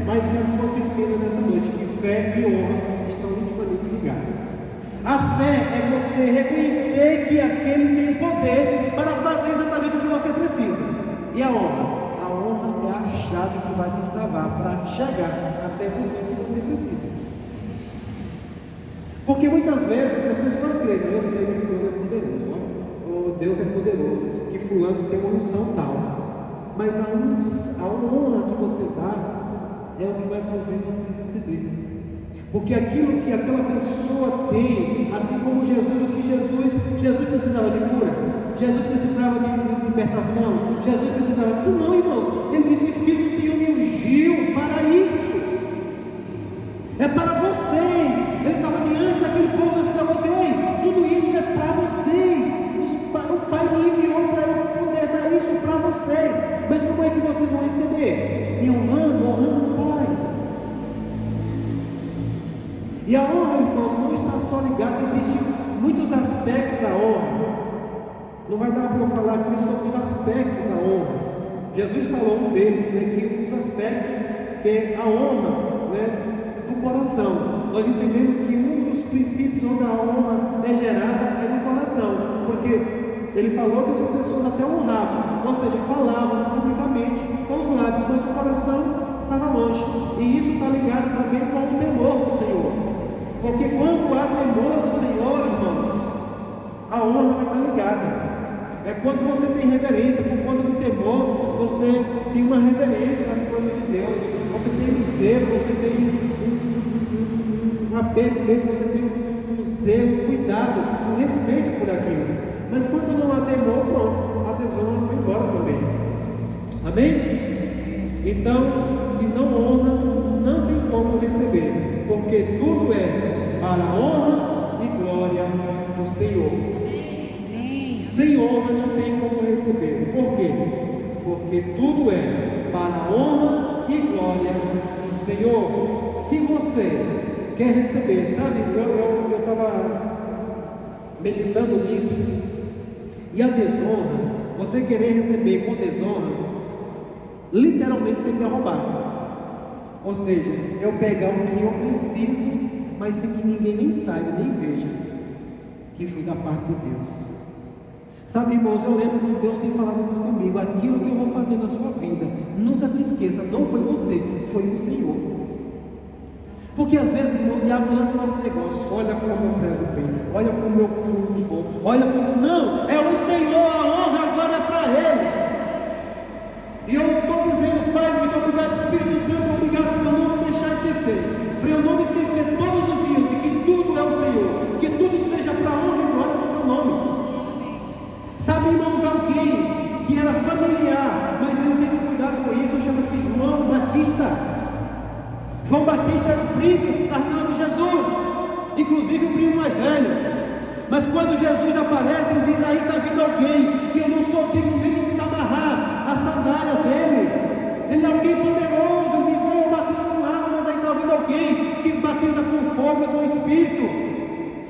mas quero que você entenda nessa noite que fé e honra estão intimamente ligados. A fé é você reconhecer que aquele tem poder para fazer exatamente o que você precisa. E a honra? A honra é a chave que vai destravar para chegar até você o que você precisa. Porque muitas vezes as pessoas creem, eu sei que fulano é poderoso, ou Deus é poderoso, que fulano tem uma unção tal. Mas a honra que você dá é o que vai fazer você receber. Porque aquilo que aquela pessoa tem, assim como Jesus, o que Jesus precisava de cura, Jesus precisava de libertação, Jesus precisava disso. Não, irmãos, ele disse: o Espírito do Senhor me ungiu para isso. É para vocês. Ele estava diante daquele povo e falou assim: ei, tudo isso é para vocês. O Pai me enviou para eu poder dar isso para vocês. Mas como é que vocês vão receber? Me honrando o Pai. E a honra, irmãos, não está só ligada, existem muitos aspectos da honra. Não vai dar para eu falar aqui sobre os aspectos da honra. Jesus falou um deles, né, que um dos aspectos que é a honra, né, do coração. Nós entendemos que um dos princípios onde a honra é gerada é no coração, porque ele falou que essas pessoas até honravam, ou seja, falavam publicamente com os lábios, mas o coração estava longe. E isso está ligado também com o temor do Senhor. Porque quando há temor do Senhor, irmãos, a honra vai estar ligada. É quando você tem reverência, por conta do temor, você tem uma reverência às coisas de Deus, você tem um zelo, você tem um apego mesmo, você tem um zelo, um cuidado, um respeito por aquilo. Mas quando não há temor, pronto, a desonra foi embora também. Amém? Então, se não honra, não tem como receber, porque tudo é para a honra e glória do Senhor. Sem honra não tem como receber. Por quê? Porque tudo é para a honra e glória do Senhor. Se você quer receber, sabe, eu estava meditando nisso. E a desonra, você querer receber com desonra, literalmente você quer roubar. Ou seja, eu pegar o que eu preciso, mas sem que ninguém nem saiba, nem veja que foi da parte de Deus. Sabe, irmãos, eu lembro que Deus tem falado muito comigo: aquilo que eu vou fazer na sua vida, nunca se esqueça, não foi você, foi o Senhor. Porque às vezes o diabo lança um negócio, olha como eu prego bem, olha como eu fujo, olha como... Não, é o Senhor, a honra agora é para Ele. E eu estou dizendo, Pai, muito obrigado, Espírito Santo, obrigado por não me deixar esquecer, para eu não me esquecer todos os dias de que tudo é o Senhor, que tudo seja para a honra e glória do teu nome. Sabe, irmãos, alguém que era familiar, mas ele teve cuidado com isso, chama-se João Batista. João Batista era o primo carnal de Jesus, inclusive o primo mais velho. Mas quando Jesus aparece, ele diz: aí está vindo alguém que eu não sou digno nem de desamarrar a sandália dele. Ele é alguém poderoso. Ele diz: eu batizo com água, mas aí está vindo alguém que batiza com fogo e com o Espírito.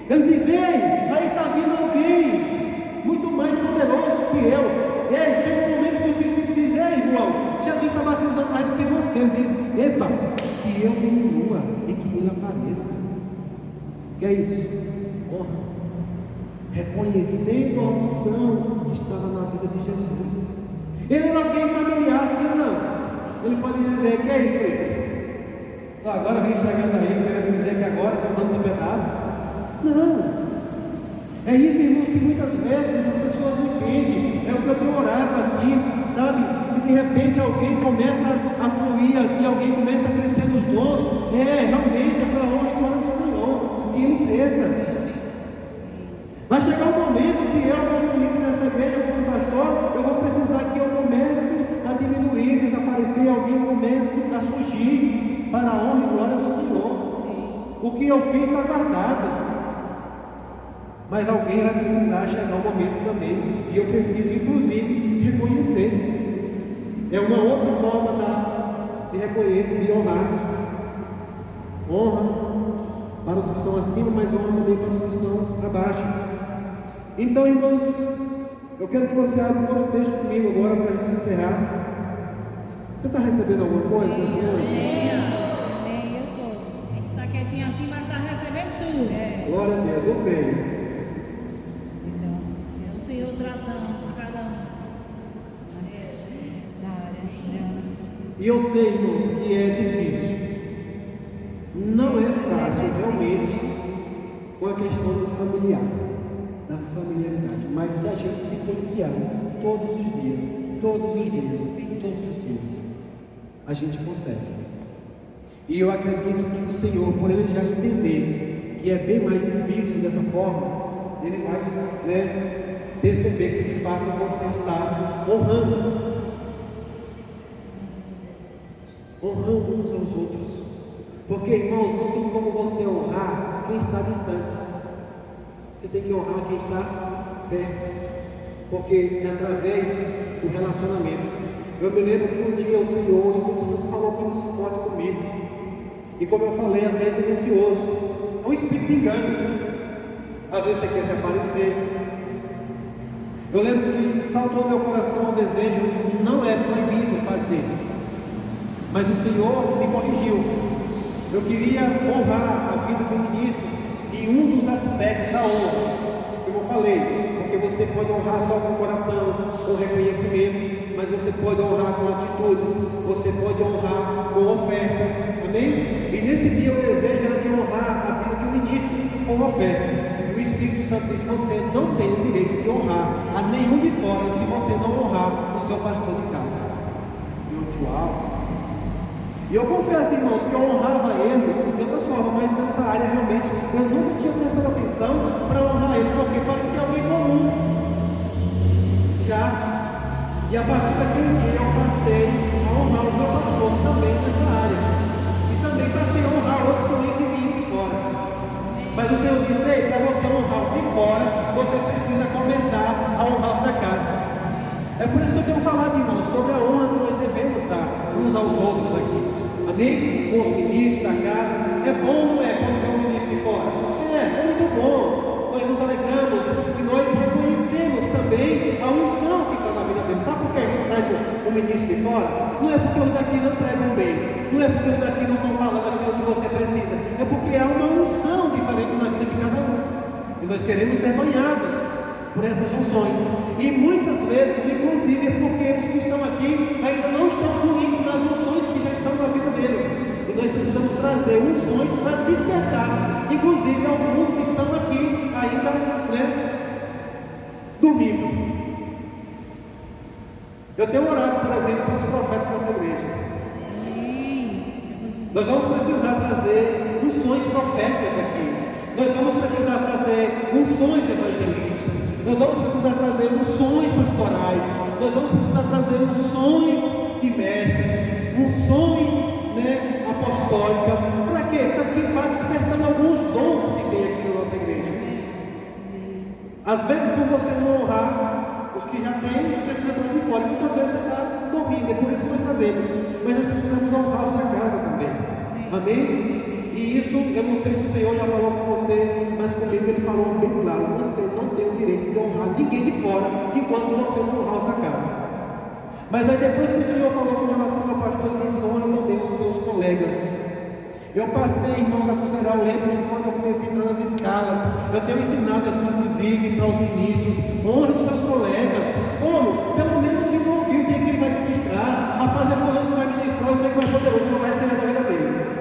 Ele diz: ei, aí está vindo alguém muito mais poderoso que eu. Ei, chega um momento que os discípulos dizem: ei, João, Jesus está batizando mais do que você. Ele diz: epa, que eu diminua e que ele apareça. Que é isso? Honra. Reconhecendo a unção que estava na vida de Jesus. Ele era alguém familiar, sim ou não? Ele pode dizer: que é isso, filho? Então, agora vem chegando aí, querendo dizer que agora você está dando um pedaço. Não. É isso, irmãos, que muitas vezes as pessoas não entendem. É o que eu tenho orado aqui, sabe? Se de repente alguém começa a fluir aqui, alguém começa a crescer nos dons, realmente é para a honra e glória do Senhor, que Ele cresça. Vai chegar um momento que eu, como líder dessa igreja, como pastor, eu vou precisar que eu comece a diminuir, desaparecer, alguém comece a surgir para a honra e glória do Senhor. O que eu fiz está guardado. Mas alguém vai precisar chegar um momento também, e eu preciso inclusive reconhecer. É uma outra forma de reconhecer, de honrar. Honra para os que estão acima, mas honra também para os que estão abaixo. Então, irmãos, eu quero que você abra um outro texto comigo agora para a gente encerrar. Você está recebendo alguma coisa nessa noite? Amém, eu estou. Está quietinho assim, mas está recebendo tudo. Glória a Deus, eu creio. É o Senhor tratando com cada um. E eu sei, irmãos, que é difícil. Não é fácil, realmente, com a questão do familiar, da familiaridade. Mas se a gente se policiar todos os dias, a gente consegue. E eu acredito que o Senhor, por Ele já entender que é bem mais difícil dessa forma, Ele vai, perceber que de fato você está honrando uns aos outros. Porque, irmãos, não tem como você honrar quem está distante. Você tem que honrar quem está perto, porque é através do relacionamento. Eu me lembro que um dia o Senhor, o Espírito Santo, falou muito forte comigo. E como eu falei, às vezes é tendencioso, é um espírito de engano. Às vezes você quer se aparecer. Eu lembro que saltou no meu coração o desejo, não é proibido fazer, mas o Senhor me corrigiu. Eu queria honrar a vida do ministro em um dos aspectos da honra, como eu falei, porque você pode honrar só com o coração, com reconhecimento, mas você pode honrar com atitudes, você pode honrar com ofertas, amém? E nesse dia o desejo era de honrar a vida de um ministro com ofertas. E o Espírito Santo diz: você não tem o direito de honrar a nenhum de fora se você não honrar o seu pastor de casa. E eu disse: uau! E eu confesso, irmãos, que eu honrava ele de outras formas, mas nessa área realmente eu nunca tinha prestado atenção para honrar ele, porque parecia alguém comum. E a partir daquele dia eu passei a honrar o meu pastor também nessa área. E também passei a honrar outros também que vinham de fora. Mas o Senhor disse: ei, para você honrar os de fora, você precisa começar a honrar os da casa. É por isso que eu tenho falado, irmãos, sobre a honra que nós devemos dar uns aos outros aqui. Amém? Com os ministros da casa. É bom, não é? Quando vem um ministro de fora. É muito bom. Nós nos alegramos e nós reconhecemos também a unção que está na vida deles. Sabe por que a gente traz o ministro de fora? Não é porque os daqui não pregam bem, não é porque os daqui não estão falando aquilo que você precisa, é porque há uma unção diferente na vida de cada um. E nós queremos ser banhados por essas unções. E muitas vezes, inclusive, é porque os que estão aqui ainda não estão fluindo nas unções que já estão na vida deles. E nós precisamos trazer unções para despertar, inclusive alguns que estão aqui ainda, dormindo. Eu tenho orado, por exemplo, para os profetas dessa igreja. Nós vamos precisar trazer unções proféticas aqui. Nós vamos precisar trazer unções evangelísticas. Nós vamos precisar trazer unções pastorais. Nós vamos precisar trazer unções de mestres, unções apostólicas. Para quê? Para que vá despertando alguns dons que tem aqui na nossa igreja. Às vezes, por você não honrar os que já têm, precisa trazer de fora. Muitas vezes você está dormindo, é por isso que nós trazemos. Mas nós precisamos honrar os da casa também. Amém? E isso, eu não sei se o Senhor já falou com você, mas comigo ele falou bem claro: você não tem o direito de honrar ninguém de fora, enquanto você não honrar os da casa. Mas aí depois que o Senhor falou com relação ao pastor, ele disse: honra também os seus colegas. Eu passei, irmãos, a considerar, eu lembro que quando eu comecei a entrar nas escalas, eu tenho ensinado aqui, inclusive, para os ministros: honre os seus colegas. Como? Pelo menos vindo ouvir o dia que ele vai ministrar. Rapaz, é fulano que vai ministrar, eu sei que vai poderoso, eu vou dar receber da vida dele.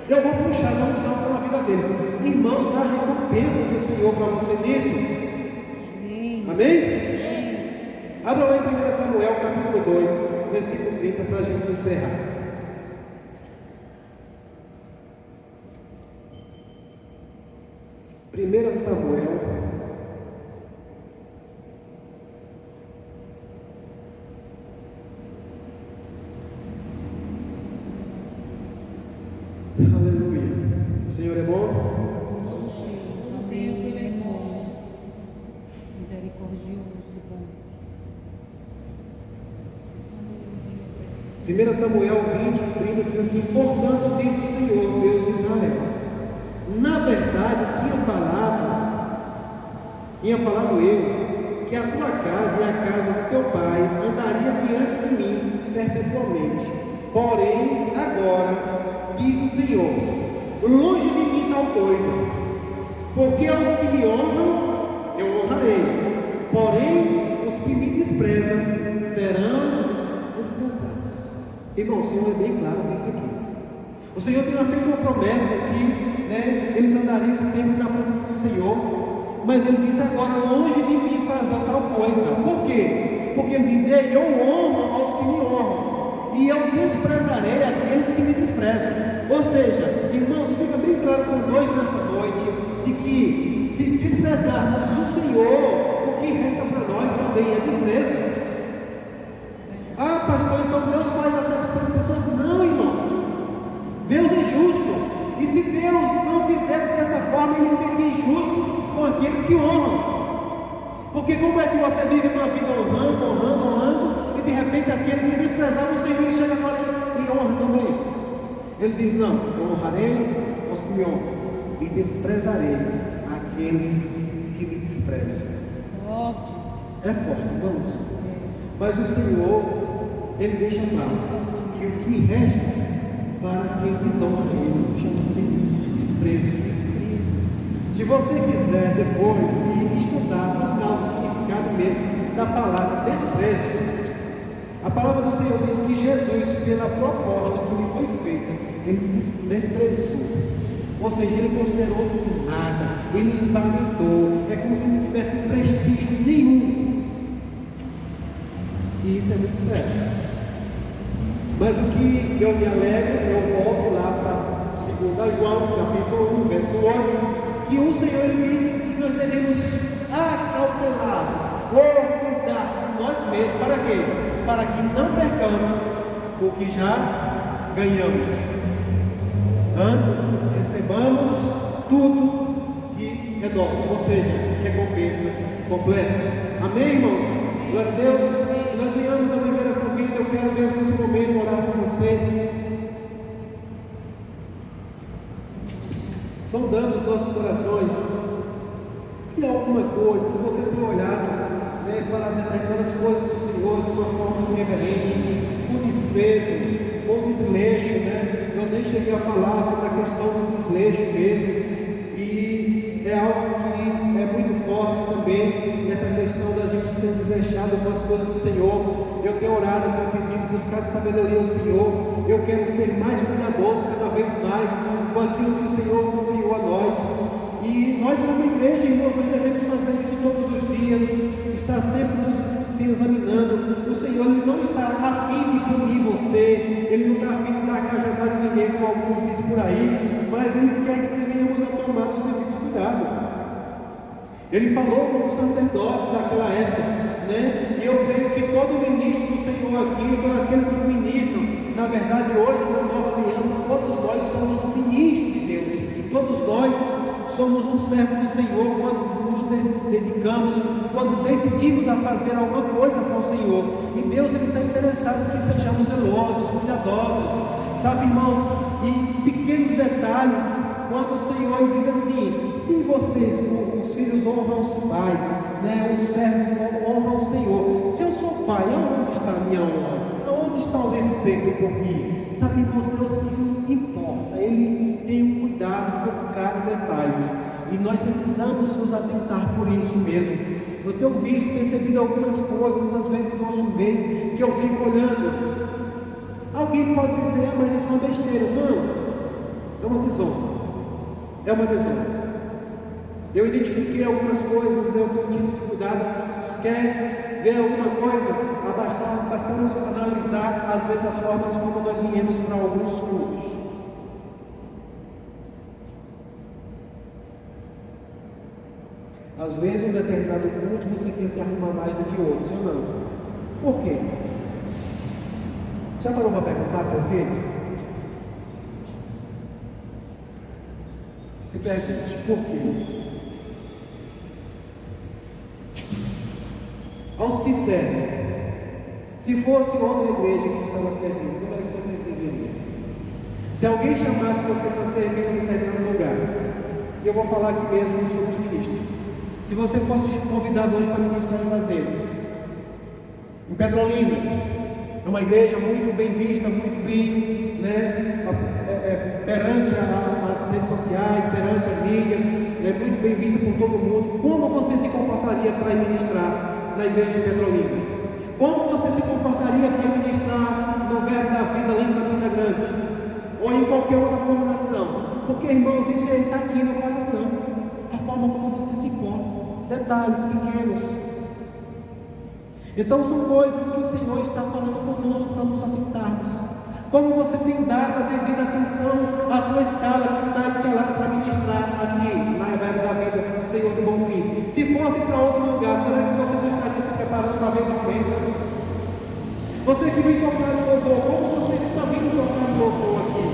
Eu vou puxar da unção pela vida dele. Irmãos, há recompensa do Senhor para você nisso. Amém? Abra lá em 1 Samuel, capítulo 2, versículo 30, para a gente encerrar. 1 Samuel, aleluia. O Senhor é bom? Ele é bom, misericordioso e bom. 1 Samuel 20, 30 diz assim: portanto, diz o Senhor, Deus de Israel, na verdade tinha falado eu, que a tua casa e a casa do teu pai andaria diante de mim perpetuamente. Porém, agora, diz o Senhor, longe de mim tal coisa, porque aos que me honram, eu honrarei, porém, os que me desprezam serão desprezados. Irmão, o Senhor é bem claro nisso aqui. O Senhor tinha feito uma promessa que eles andariam sempre na presença do Senhor, mas Ele diz agora: longe de mim fazer tal coisa. Por quê? Porque Ele diz: eu honro aos que me honram, e eu desprezarei aqueles que me desprezam. Ou seja, irmãos, fica bem claro para nós nessa noite, de que se desprezarmos o Senhor, o que resta para nós também é desprezo. Ah, pastor, então Deus faz acepção de pessoas? Não, irmãos. Deus é justo. E se Deus não fizesse dessa forma, Ele seria injusto com aqueles que honram. Porque como é que você vive uma vida honrando, e de repente aquele que desprezava o Senhor, ele chega agora e honra também? Ele diz: não, eu honrarei os que me honram, e desprezarei aqueles que me desprezam. Forte. É forte, irmãos. Mas o Senhor, Ele deixa claro que o que resta para quem desonra Ele chama-se desprezo. Se você quiser depois estudar, buscar o significado mesmo da palavra desprezo, a palavra do Senhor diz que Jesus, pela proposta que lhe foi feita, Ele desprezou. Ou seja, Ele considerou nada, Ele invalidou. É como se não tivesse prestígio nenhum. E isso é muito sério. Mas o que eu me alegro, eu volto lá para 2 João, capítulo 1, verso 8, que o Senhor ele diz que nós devemos acautelar-nos, ou cuidar de nós mesmos. Para quê? Para que não percamos o que já ganhamos. Antes recebamos tudo que é nosso, ou seja, recompensa completa. Amém, irmãos? Glória a Deus. Que nós venhamos a viver essa vida. Eu quero mesmo nesse momento orar por você, sondando os nossos corações. Se há alguma coisa, se você tem olhado para determinadas coisas do Senhor de uma forma irreverente, com desprezo, com desleixo, eu nem cheguei a falar sobre a questão do desleixo mesmo, e é algo que é muito forte também, essa questão da gente ser desleixado com as coisas do Senhor. Eu Eu tenho orado, eu tenho pedido, buscado sabedoria ao Senhor. Eu quero ser mais cuidadoso cada vez mais com aquilo que o Senhor confiou a nós. E nós, como igreja, irmãos, nós devemos fazer isso todos os dias, estar sempre se examinando. O Senhor, Ele não está a fim de punir você, Ele não está a fim de dar cajadada em ninguém, como alguns dizem por aí, mas Ele quer que nós venhamos a tomar os devidos cuidados. Ele falou com os sacerdotes daquela época, né? E eu creio que todo ministro do Senhor aqui, todos aqueles que ministram, na verdade, hoje, na nova aliança, todos nós somos um ministro de Deus, todos nós somos um servo do Senhor quando nos dedicamos, quando decidimos a fazer alguma coisa para o Senhor. E Deus, Ele está interessado que sejamos zelosos, cuidadosos, sabe, irmãos, em pequenos detalhes. Quando o Senhor diz assim: se vocês, os filhos, honram os pais, né, os servos honram o Senhor, se eu sou pai, aonde está a minha honra? Aonde está o respeito por mim? Sabe, irmãos, Deus se importa, Ele tem um cuidado por cada detalhe, e nós precisamos nos atentar por isso mesmo. Eu tenho visto, percebido algumas coisas, às vezes no nosso meio, que eu fico olhando. Alguém pode dizer: mas isso é uma besteira. Não, é uma desonra. É uma desonra. Eu identifiquei algumas coisas, eu tenho tido esse cuidado. Se quer ver alguma coisa, bastamos analisar às vezes as formas como nós viemos para alguns cultos. Às vezes, um determinado culto você quer se arrumar mais do que outro, sim ou não? Por quê? Já parou para perguntar por quê? Se pergunte por que isso. Aos que servem, se fosse outra igreja que estava servindo, como era que você serviria? Se alguém chamasse você para servir em um determinado lugar, e eu vou falar aqui mesmo sobre os ministros. Se você fosse convidado hoje para ministrar em Fazenda, em Petrolina, é uma igreja muito bem vista, muito bem, né, perante as redes sociais, perante a mídia, muito bem vista por todo mundo. Como você se comportaria para ministrar na igreja de Petrolina? Como você se comportaria para ministrar no Verbo da Vida lá em Campina Grande? Ou em qualquer outra denominação? Porque, irmãos, isso aí está aqui no coração. A forma como você se comporta. Detalhes pequenos. Então são coisas que o Senhor está falando conosco para nos atentarmos. Como você tem dado a devida atenção à sua escala, que está escalada para ministrar aqui, na Verbo da Vida, Senhor do Bom Fim. Se fosse para outro lugar, será que você não estaria se preparando para a mesma coisa? Você que vem tocar no louvor, como você está vindo tocar no louvor aqui?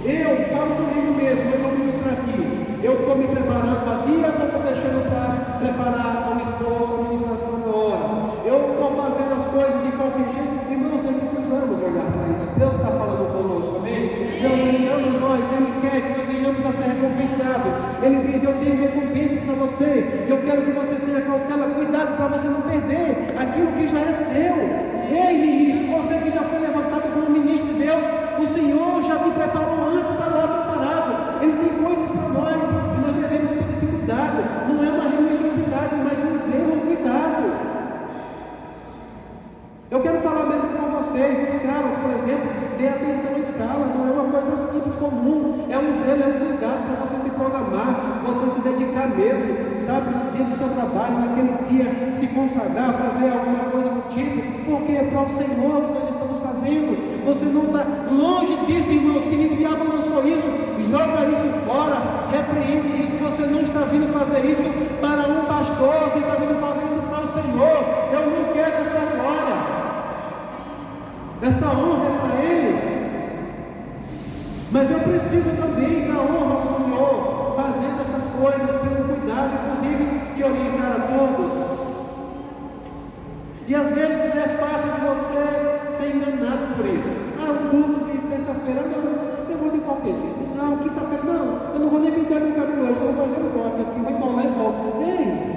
Eu falo comigo mesmo, eu vou ministrar aqui. Eu estou me preparando há dias ou estou deixando para preparar o esboço, a ministração na hora? Eu estou fazendo as coisas de qualquer jeito? Irmãos, nós precisamos olhar para isso. Deus está falando conosco, amém? Deus, Ele ama nós, Ele quer que nós venhamos a ser recompensados. Ele diz: eu tenho recompensa para você. Eu quero que você tenha cautela, cuidado para você não perder aquilo que já é seu. Ei, ministro, você que já foi levantado como ministro de Deus, o Senhor já te preparou antes, está lá preparado. Ele tem coisas para nós e nós devemos ter esse cuidado. Não é uma religiosidade, mas um zelo, um cuidado. Eu quero falar mesmo com vocês, escalas, por exemplo, dê atenção à escala, não é uma coisa simples, comum, é um zelo, é um cuidado para você se programar, você se dedicar mesmo, sabe, dentro do seu trabalho, naquele dia, se consagrar, fazer alguma coisa do tipo, porque é para o Senhor que nós estamos fazendo. Você não está longe disso, irmão. Se o diabo lançou isso, joga isso fora, repreende isso. Você não está vindo fazer isso para um pastor, você está vindo fazer isso para o Senhor. Eu não quero essa glória, essa honra é para Ele, mas eu preciso também dar honra ao Senhor, fazendo essas coisas, tendo cuidado, inclusive de orientar a todos. E às vezes é fácil de você ser enganado por isso. Um culto de terça-feira, não, eu vou de qualquer jeito. Não, quinta-feira, não, eu não vou nem pintar meu cabelo hoje, eu vou fazer um corte aqui, vou embolar e volto. Ei!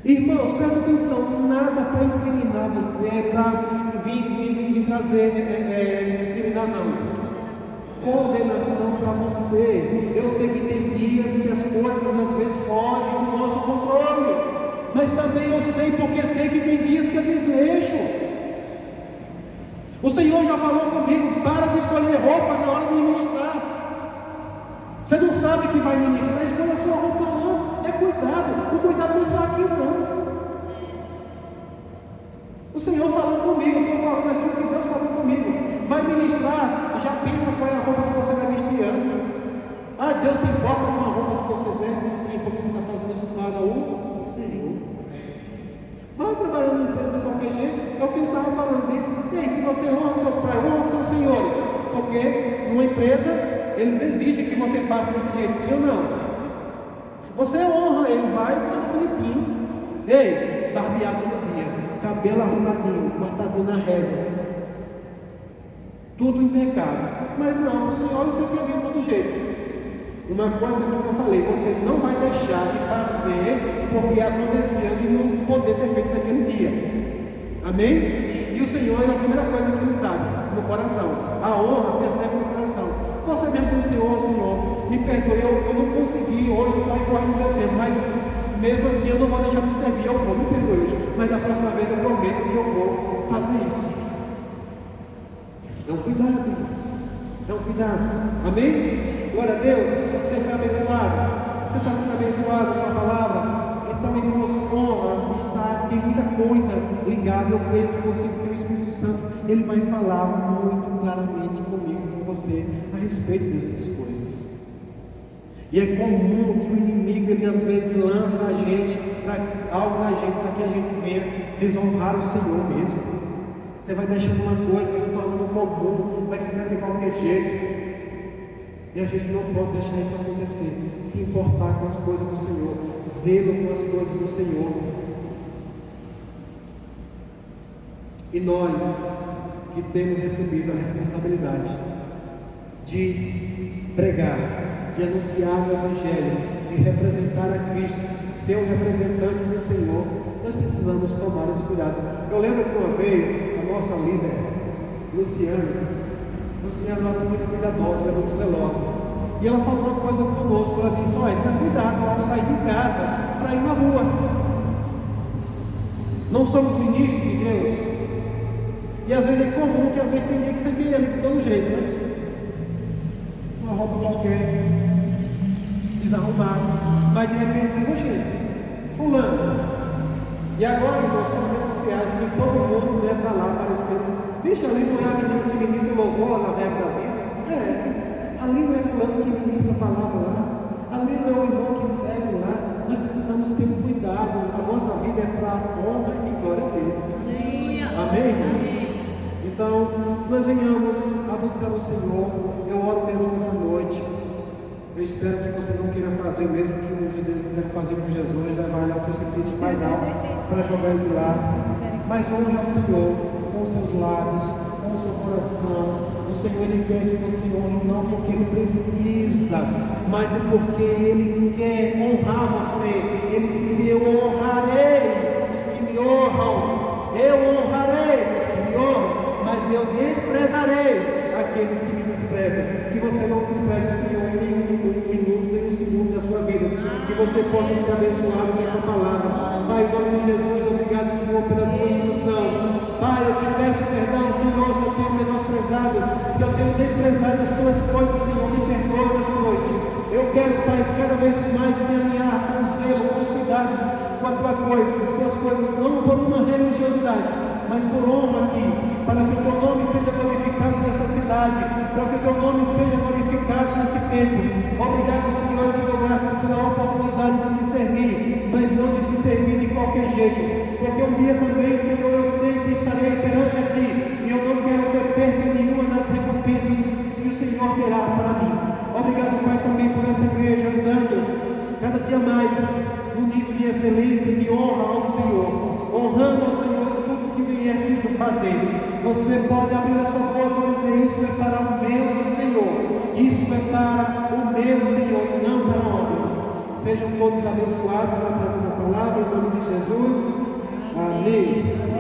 Irmãos, presta atenção, nada para incriminar você, para vir trazer, incriminar não, condenação para você. Eu sei que tem dias que as coisas às vezes fogem do nosso controle, mas também eu sei porque sei que tem dias que é desleixo. de ministrar. Você não sabe que vai ministrar, escolha a sua roupa antes. É cuidado. O cuidado não é só aqui, não. O Senhor falou comigo, eu estou falando aqui o que Deus falou comigo. Vai ministrar, já pensa qual é a roupa que você vai vestir antes. Ah, Deus se importa com a roupa que você veste, sim, porque você está fazendo isso para o Senhor. Vai trabalhando na empresa de qualquer jeito, é o que ele estava falando disso. E aí, se você honra seu pai, honra seus senhores, porque numa empresa eles exigem que você faça desse jeito, sim ou não? Você honra, ele vai tudo bonitinho. Ei, barbear todo dia, cabelo arrumadinho, cortadinho na régua, tudo impecável. Mas não, para o Senhor você quer vir de todo jeito. Uma coisa que eu falei, você não vai deixar de fazer porque aconteceu de não poder ter feito naquele dia. Amém? E o Senhor é a primeira coisa que Ele sabe, no coração. A honra percebe no coração. Você mesmo tem que dizer, ô Senhor, me perdoe, eu não consegui, hoje eu estou correndo meu tempo, mas mesmo assim eu não vou deixar de servir, eu vou, me perdoe. Mas da próxima vez eu prometo que eu vou fazer isso. Então cuidado, irmãos. Então cuidado. Amém? Glória a Deus. Você foi abençoado. Você está sendo abençoado com a palavra. Então, irmãos, honra tem muita coisa ligada. Eu creio que você, que tem o Espírito Santo, ele vai falar muito claramente comigo, com você, a respeito dessas coisas. E é comum que o inimigo, ele às vezes lança a gente, algo na gente, para que a gente venha desonrar o Senhor mesmo. Você vai deixando uma coisa, vai se tornando comum, vai ficando de qualquer jeito. E a gente não pode deixar isso acontecer. Se importar com as coisas do Senhor, zelo com as coisas do Senhor. E nós que temos recebido a responsabilidade de pregar, de anunciar o Evangelho, de representar a Cristo, ser um representante do Senhor, nós precisamos tomar esse cuidado. Eu lembro que uma vez a nossa líder, Luciana é muito cuidadosa, ela é muito zelosa. E ela falou uma coisa conosco, ela disse, olha, tenha cuidado ao sair de casa para ir na rua. Não somos ministros de Deus. E às vezes é comum que às vezes tem dia que você tem ali de todo jeito, né? Uma roupa qualquer, desarrumada, mas de repente diz, gente, fulano. E agora, irmãos, com as redes sociais, que todo mundo está lá aparecendo. Bicho, ali não é a menina que ministra o louvor lá na Verbo da Vida? Ali não é fulano que ministra a palavra lá. Ali não é o irmão que serve lá. Nós precisamos ter um cuidado. A nossa vida é para a honra e glória dele. Amém, irmãos? Então, nós venhamos a buscar o Senhor. Eu oro mesmo nessa noite. Eu espero que você não queira fazer o mesmo que os judeus quiseram fazer com Jesus, levar ele ao precipício mais alto para jogar ele lá. Mas honre ao Senhor com os seus lábios, com o seu coração. O Senhor, Ele quer que você honre não porque Ele precisa, mas é porque Ele quer honrar você. Ele diz, eu honrarei os que me honram, eu honrarei os que me honram, mas eu desprezarei aqueles que me desprezam. Que você não despreze o Senhor em nenhum minuto, nem um segundo da sua vida. Que você possa ser abençoado com essa palavra. Pai, em nome de Jesus, obrigado, Senhor, pela tua instrução. Pai, eu te peço perdão, Senhor, se eu tenho menosprezado, se eu tenho desprezado as tuas coisas, Senhor, me perdoa nessa noite. Eu quero, Pai, cada vez mais me alinhar com o zelo, com os cuidados, com a tua coisa, as tuas coisas, não por uma religiosidade, mas por honra aqui, para que o teu nome seja glorificado nessa cidade, para que o teu nome seja glorificado nesse tempo. Obrigado, Senhor, eu te dou graças pela oportunidade de te servir, mas não de te servir de qualquer jeito, porque um dia também, Senhor, eu sei que estarei perante a ti, e eu não quero ter perda nenhuma das recompensas que o Senhor terá para mim. Obrigado, Pai, também por essa igreja andando cada dia mais no nível de excelência, de honra ao Senhor, honrando ao Senhor tudo que vier fazer. Você pode abrir a sua boca e dizer, isso é para o meu Senhor, isso é para o meu Senhor e não para homens. Sejam todos abençoados na palavra, em nome de Jesus. Amém.